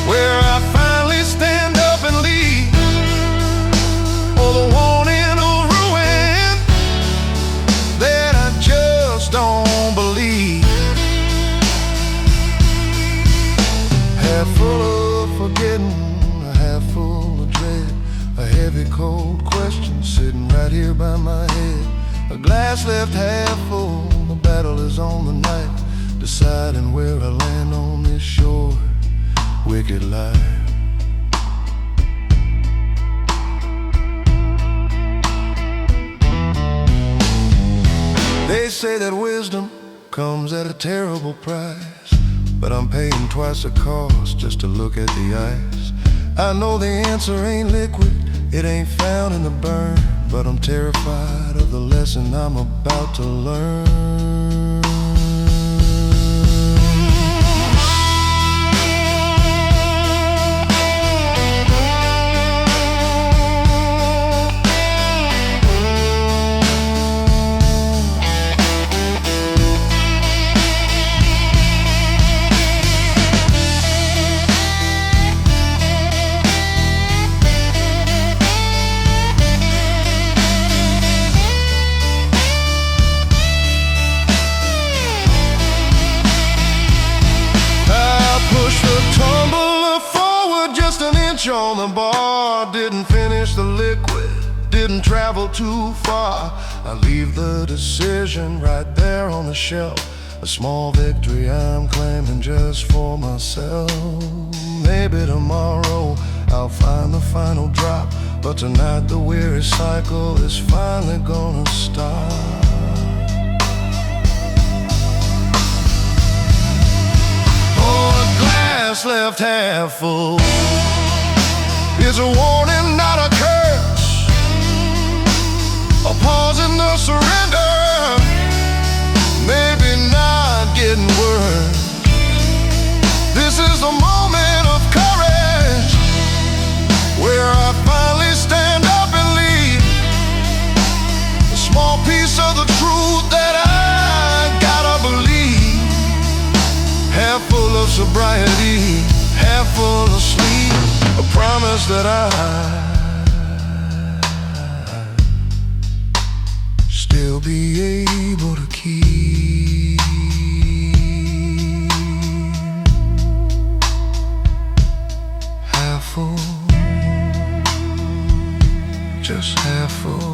where I finally stand up and lead, or the warning of ruin that I just don't believe? Half full of forgetting, a half full of dread, a heavy cold question sitting right here by my head. A glass left half full, the battle is on the knife, deciding where I land on this shore. Wicked life. They say that wisdom comes at a terrible price, but I'm paying twice the cost just to look at the ice. I know the answer ain't liquid, it ain't found in the burn, but I'm terrified of the lesson I'm about to learn. On the bar, didn't finish the liquid, didn't travel too far. I leave the decision right there on the shelf, a small victory I'm claiming just for myself. Maybe tomorrow I'll find the final drop, but tonight the weary cycle is finally gonna stop. Oh, a glass left half full is a warning, not a curse, a pause in the surrender, maybe not getting worse. This is a moment of courage, where I finally stand up and lead a small piece of the truth that I gotta believe. Half full of sobriety, half full of sleep, a promise that I still be able to keep. Half full, just half full.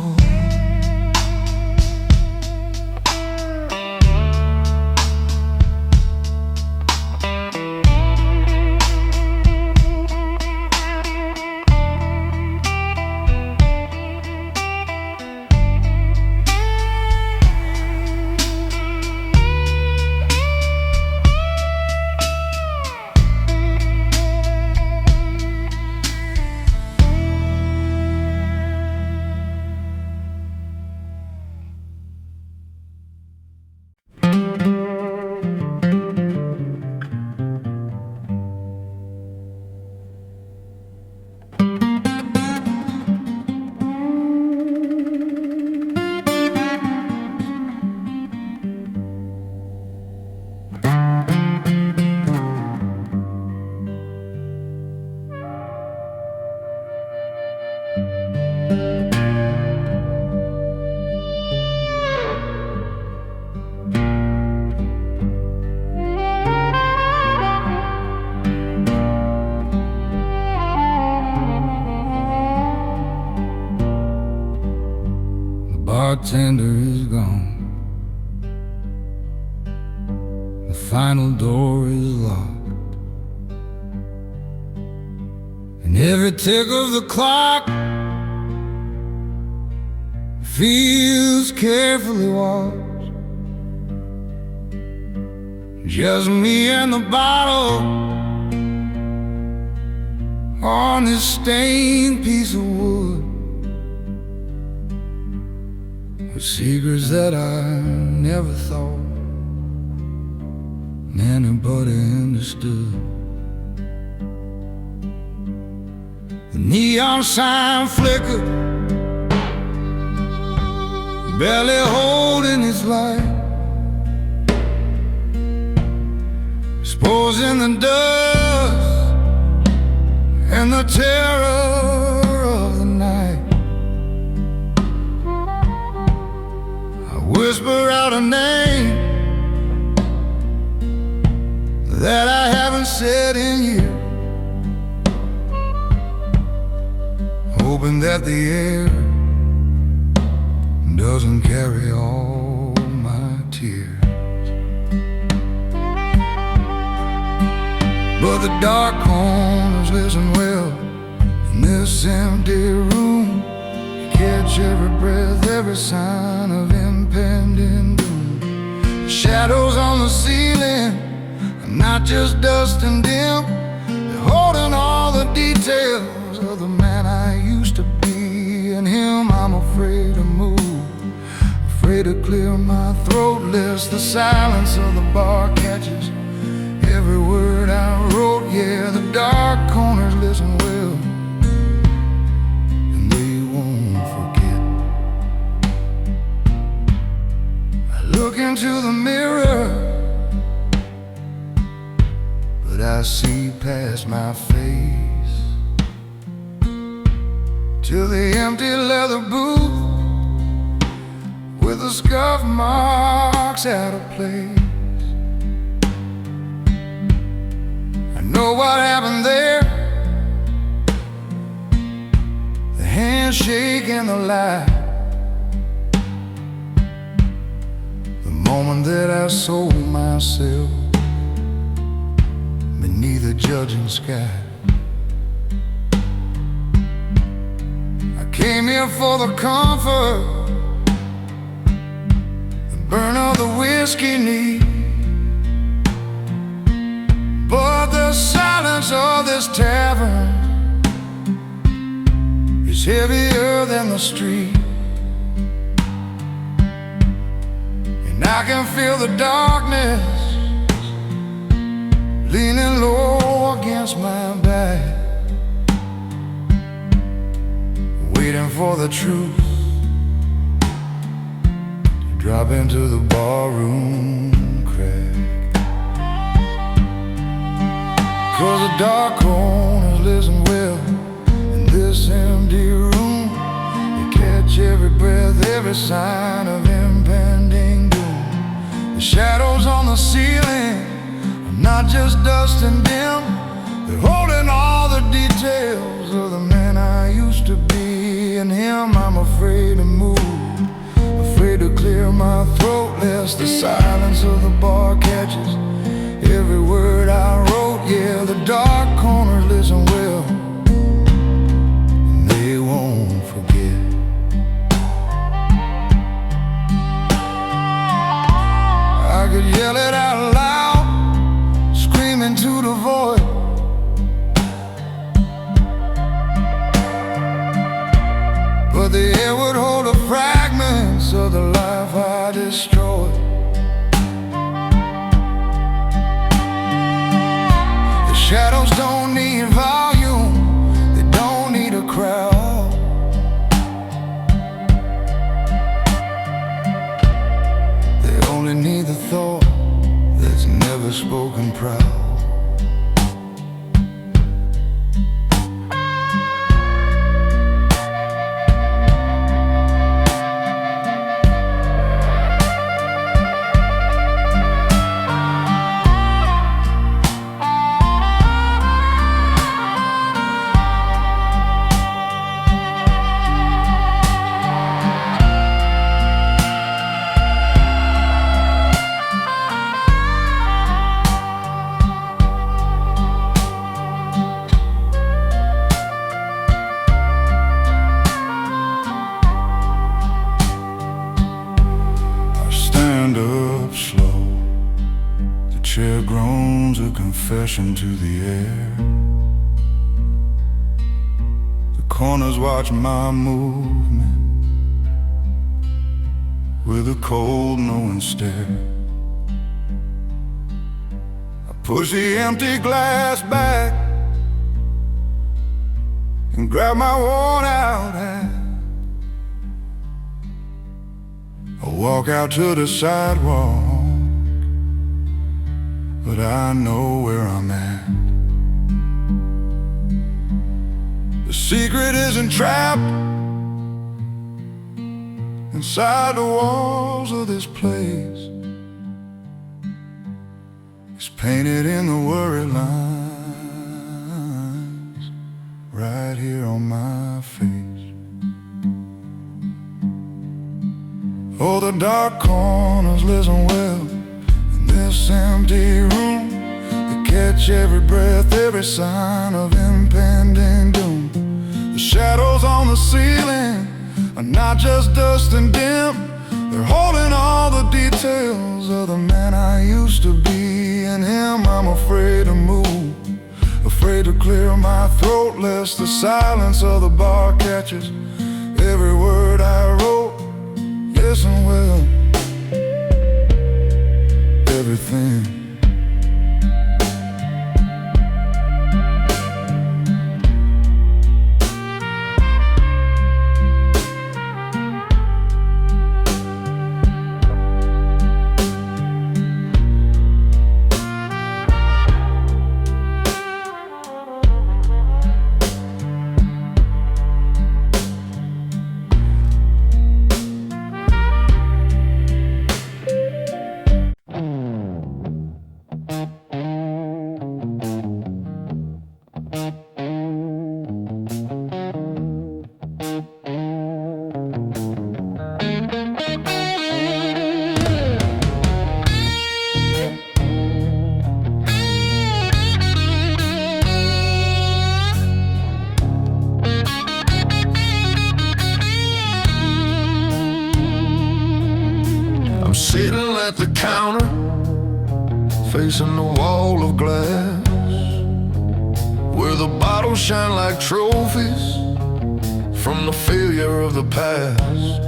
Bartender is gone, the final door is locked, and every tick of the clock feels carefully watched. Just me and the bottle on this stained piece of wood, with secrets that I never thought anybody understood. The neon sign flickered, barely holding its light, exposing the dust and the terror of the night. Whisper out a name that I haven't said in years, hoping that the air doesn't carry all my tears. But the dark corners listen well in this empty room. Catch every breath, every sign of impending doom. Shadows on the ceiling are not just dust and dim, they're holding all the details of the man I used to be. And him I'm afraid to move, afraid to clear my throat, lest the silence of the bar catches every word I wrote. Yeah, the dark corners listen well, look into the mirror, but I see past my face to the empty leather booth with the scuff marks out of place. I know what happened there, the handshake and the lie, moment that I sold myself beneath a judging sky. I came here for the comfort, the burn of the whiskey need, but the silence of this tavern is heavier than the street. I can feel the darkness
leaning low against my back, waiting for the truth to drop into the barroom crack. 'Cause the dark corners listen well in this empty room. You catch every breath, every sign of impending doom. The shadows on the ceiling are not just dust and dim. They're holding all the details of the man I used to be. And him I'm afraid to move, afraid to clear my throat, lest the silence of the bar catches every word I wrote. Yeah, the dark corners listen well, and they won't forget. I could yell it out loud, screaming to the void, but the air would hold the fragments of the life I destroyed. The shadows don't need volume, they don't need a crowd. They only need the thought that's never spoken proud. Up slow, the chair groans a confession to the air. The corners watch my movement with a cold knowing stare. I push the empty glass back and grab my worn out hand. I walk out to the sidewalk, but I know where I'm at. The secret isn't trapped inside the walls of this place. It's painted in the worry lines right here on my face. Oh, the dark corners listen well in this empty room. They catch every breath, every sign of impending doom. The shadows on the ceiling are not just dust and dim. They're holding all the details of the man I used to be. And him I'm afraid to move, afraid to clear my throat, lest the silence of the bar catches every word I wrote. Listen well, everything. Sitting at the counter, facing the wall of glass, where the bottles shine like trophies from the failure of the past.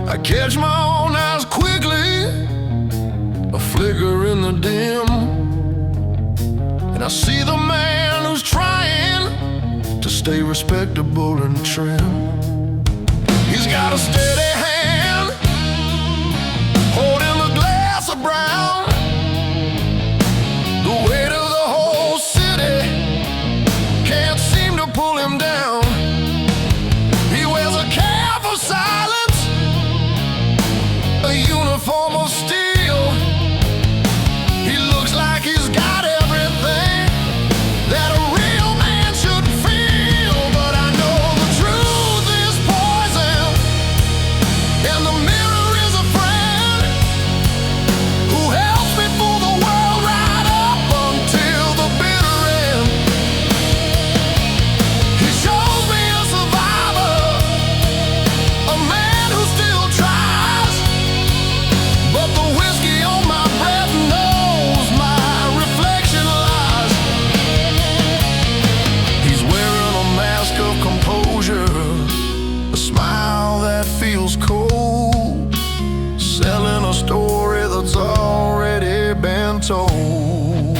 I catch my own eyes quickly, a flicker in the dim, And I see the man who's trying to stay respectable and trim. He's got a steady hand holding the glass of brown. The weight of the whole city can't seem to pull him down. He wears a cap of silence, a uniform of steel. He looks like he's got everything that a real man should feel. But I know the truth is poison, and the mirror is a friend who helps me fool the world right up until the bitter end. He shows me a survivor, a man who still tries, but the whiskey on my breath knows my reflection lies. He's wearing a mask of composure, a smile that feels cold, selling a story that's already been told.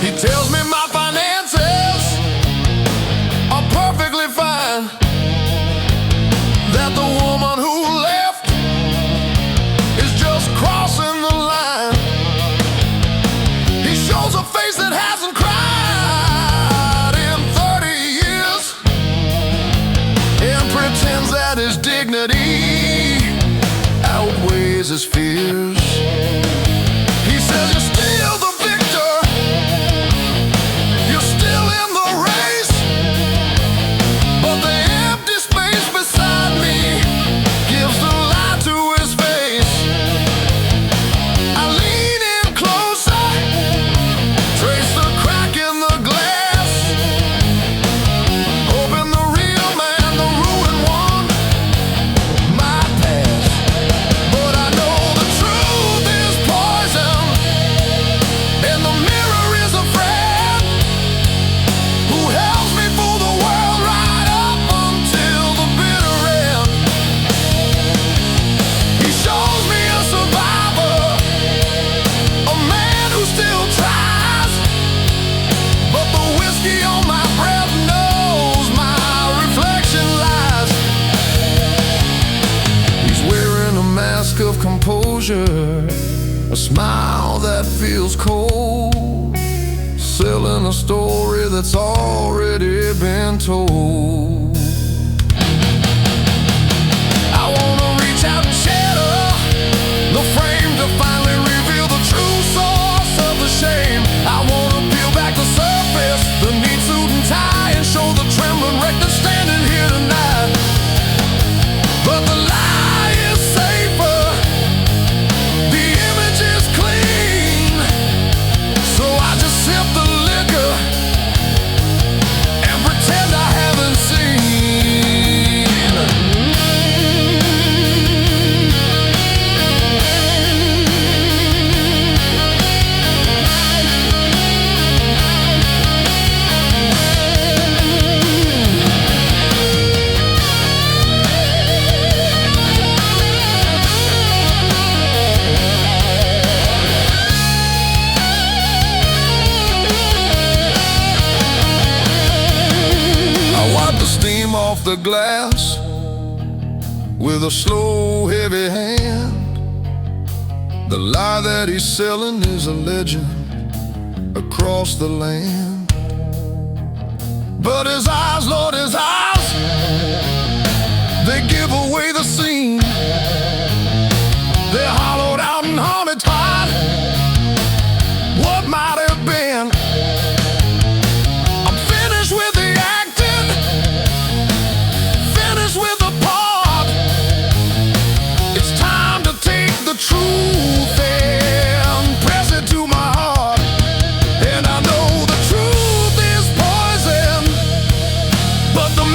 He tells me my finances are perfectly fine, that the woman who left is just crossing the line. He shows a face that hasn't cried in 30 years and pretends that his dignity outweighs his fears. He says you're still the victor, you're still in the race, but the empty space beside me gives the lie to his face. I lean in closer, trace the crack in the glass, hoping the real man, the ruined one, might pass. But I know the truth is poison, and the mirror is a friend who helps me fool the world right up until the bitter end. He shows me a survivor, a man who still tries, but the whiskey on my breath knows my reflection lies. He's wearing a mask of composure, a smile that feels cold, selling a story that's already been told. I wanna reach out and shatter the frame to finally reveal the true source of the shame. I wanna peel back the surface, the neat suit and tie, and show the trembling wreck that's standing here tonight. But the lie is safer, the image is clean, so I just sip the liquor and pretend I haven't seen. I wipe the steam off the glass with a slow, heavy hand. The lie that he's selling is a legend across the land. But his eyes, Lord, his eyes, they give away the scene. They're hollowed out and haunted tight. What might have been? I'm finished with the acting, finished with the part. It's time to take the truth and press it to my heart. And I know the truth is poison, but the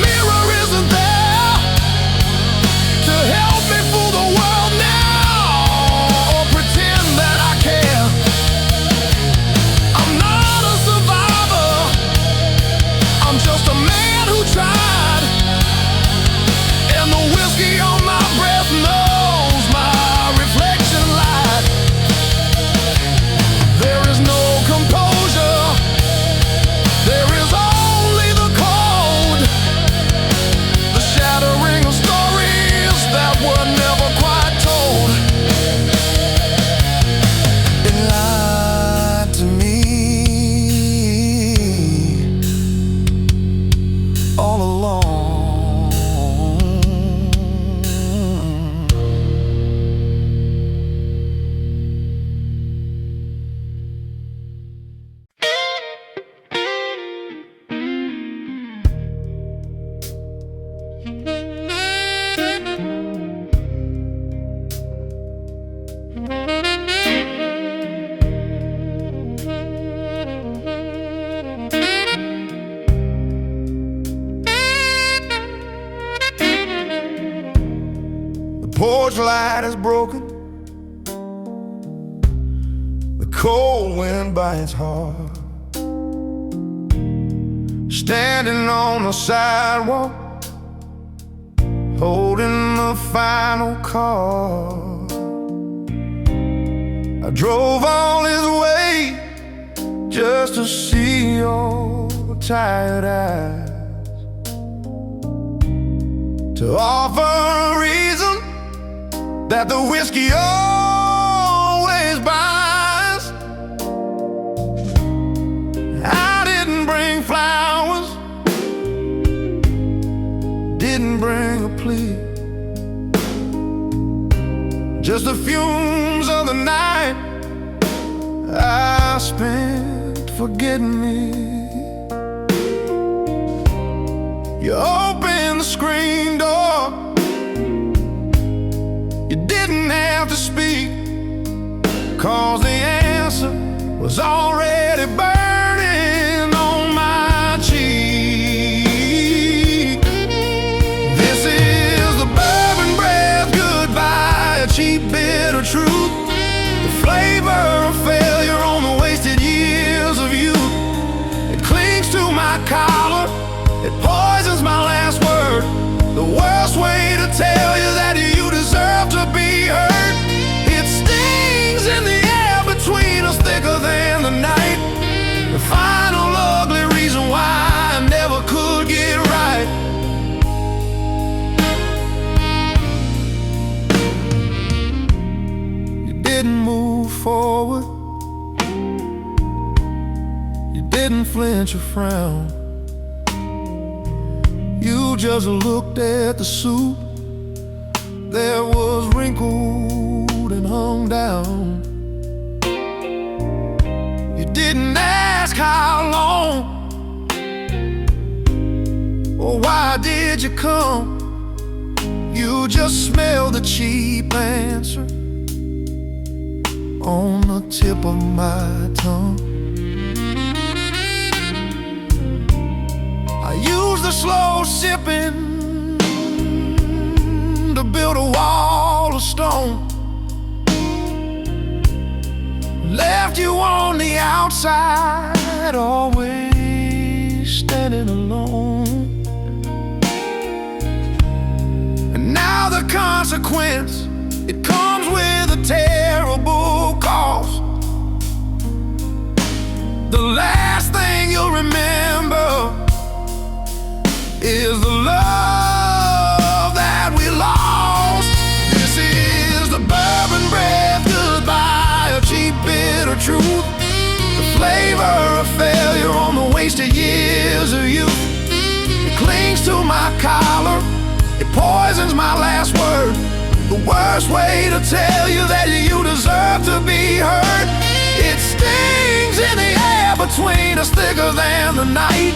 cold wind by its heart. Standing on the sidewalk, holding the final call. I drove all this way just to see your tired eyes, to offer a reason that the whiskey always buys. I didn't bring flowers, didn't bring a plea, just the fumes of the night I spent forgetting me. You opened the screen door, you didn't have to speak, 'cause the answer was already burning on my cheek. This is the bourbon breath goodbye, a cheap bitter truth, the flavor of failure on the wasted years of youth. It clings to my collar, it poisons my last word, the worst way to tell you that you deserve to be hurt. It stings in the air between us, thicker than the night, the final ugly reason why I never could get right. You didn't move forward, you didn't flinch or frown, you just looked at the suit that was wrinkled and hung down. You didn't ask how long, or why did you come. You just smelled the cheap answer on the tip of my tongue. I used the slow sipping to build a wall of stone, left you on the outside, always standing alone. And now the consequence, it comes with a terrible cost. The last thing you'll remember is the love that we lost. This is the bourbon breath goodbye, a cheap bitter truth, the flavor of failure on the wasted years of youth. It clings to my collar, it poisons my last word, the worst way to tell you that you deserve to be hurt. It stings in the air between us, thicker than the night,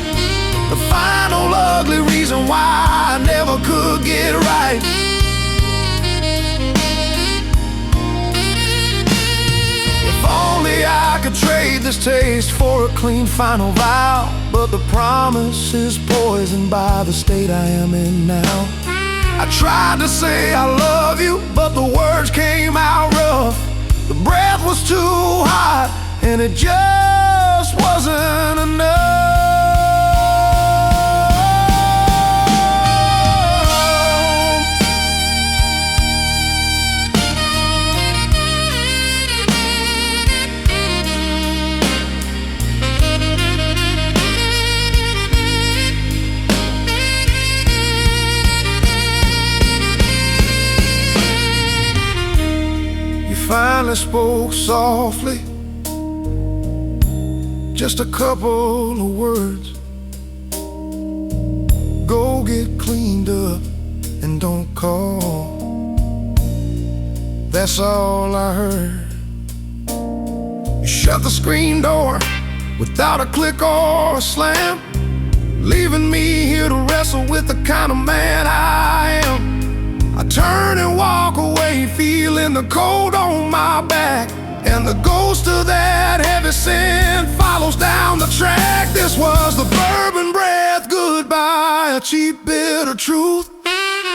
the final ugly reason why I never could get right. If only I could trade this taste for a clean final vow, but the promise is poisoned by the state I am in now. I tried to say I love you, but the words came out rough. The breath was too hot, and it just wasn't enough. Finally spoke softly, just a couple of words. Go get cleaned up and don't call. That's all I heard. You shut the screen door without a click or a slam, leaving me here to wrestle with the kind of man I am. I turn and walk away, feeling the cold on my back, and the ghost of that heavy scent follows down the track. This was the bourbon breath goodbye, a cheap bitter truth,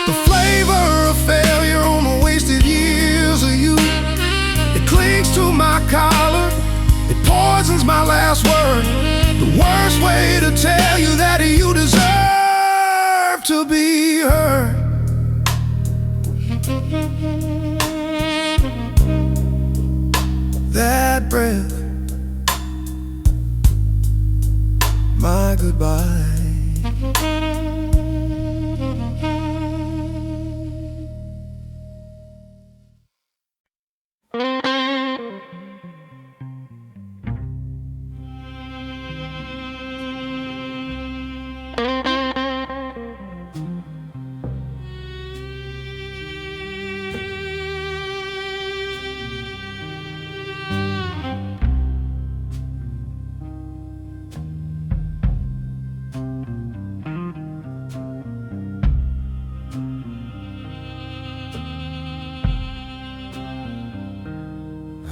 the flavor of failure on the wasted years of youth. It clings to my collar, poison's my last word. The worst way to tell you that you deserve to be heard. That breath, my goodbye.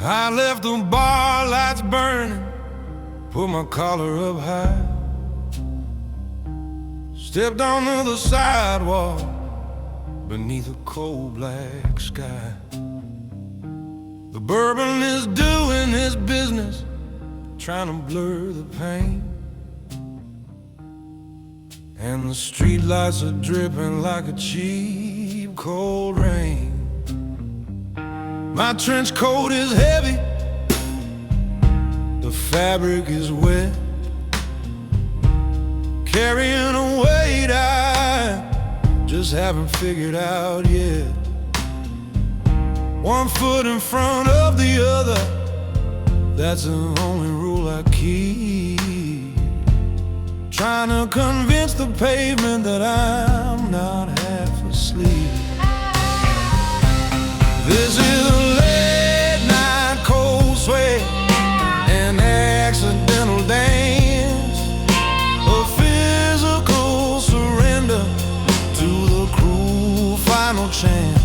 I left the bar lights burning, put my collar up high, stepped onto the sidewalk beneath a cold black sky. The bourbon is doing its business, trying to blur the pain, and the street lights are dripping like a cheap cold rain. My trench coat is heavy, the fabric is wet, carrying a weight I just haven't figured out yet. One foot in front of the other, that's the only rule I keep. Trying to convince the pavement that I'm not half asleep. This is a late night cold sweat, an accidental dance, a physical surrender to the cruel final chance.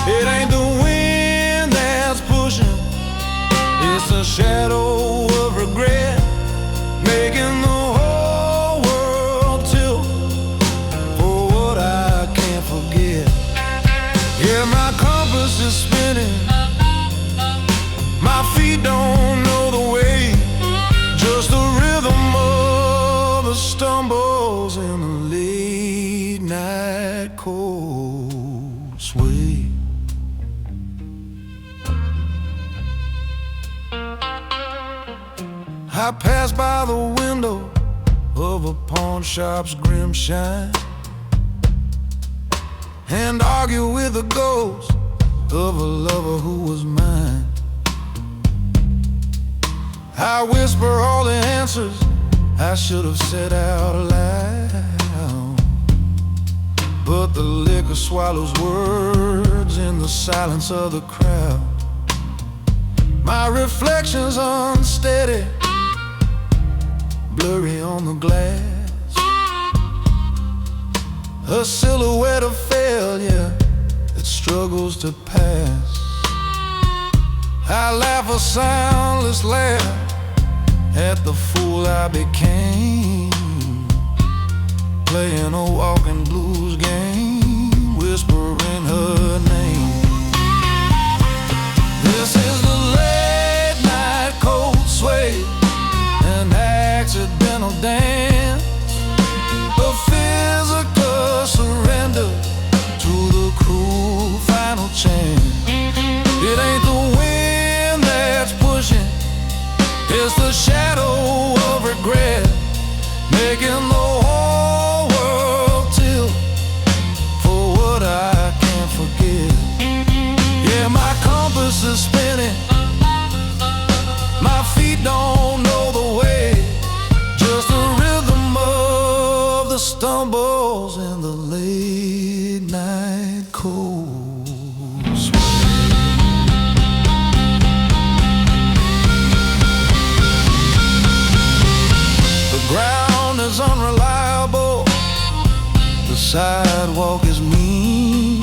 It ain't the wind that's pushing, it's the shadow of regret, making the whole world tilt for what I can't forget. Yeah, my compass is spinning, my feet don't know the way, just the rhythm of the stumbles in the late night cold sway. I pass by the window of a pawn shop's grim shine and argue with the ghost of a lover who was mine. I whisper all the answers I should have said out loud, but the liquor swallows words in the silence of the crowd. My reflection's unsteady, blurry on the glass, a silhouette of failure that struggles to pass. I laugh a soundless laugh at the fool I became, playing a walking blues game, whispering her name. This is the late night cold sway, an accidental dance, a physical surrender to the cruel final chance. It ain't the wind that's pushing, it's the shadow of regret, making the whole world tilt for what I can't forget. Yeah, my compass is spinning, my feet don't know the way, just the rhythm of the stumbles in the late night cold sway. The ground is unreliable, the sidewalk is mean,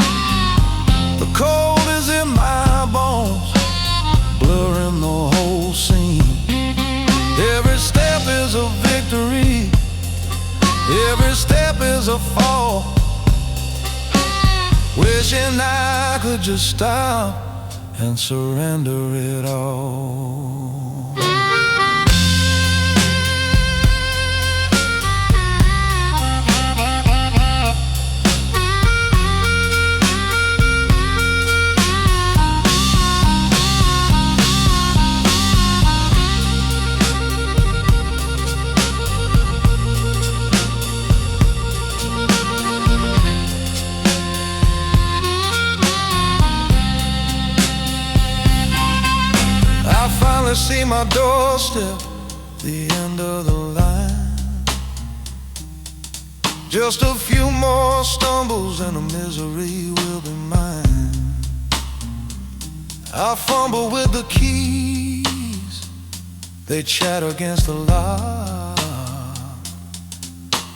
the cold is in my bones, blurring the whole scene. Every step is a victory, every step is a fall, wishing I could just stop and surrender it all.
finally see my doorstep, the end of the line. Just a few more stumbles and the misery will be mine. I fumble with the keys, they chatter against the lock,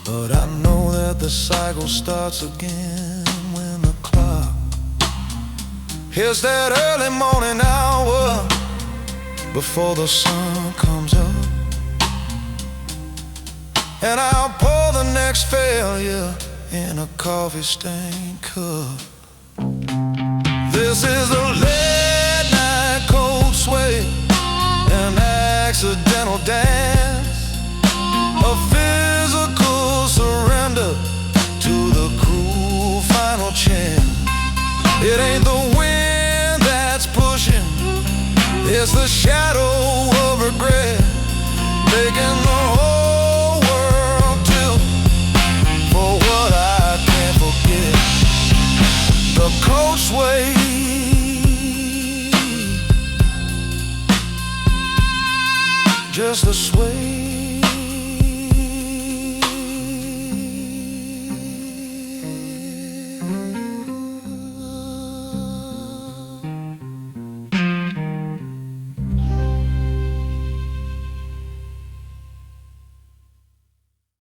but I know that the cycle starts again when the clock hits that early morning hour before the sun comes up. And I'll pour the next failure in a coffee-stained cup. This is a late night cold sway, an accidental dance, a physical surrender to the cruel final chance. It ain't the wind that's pushing, it's the shadow of regret, making the whole world tilt for what I can't forget. The cold sway, just a sway.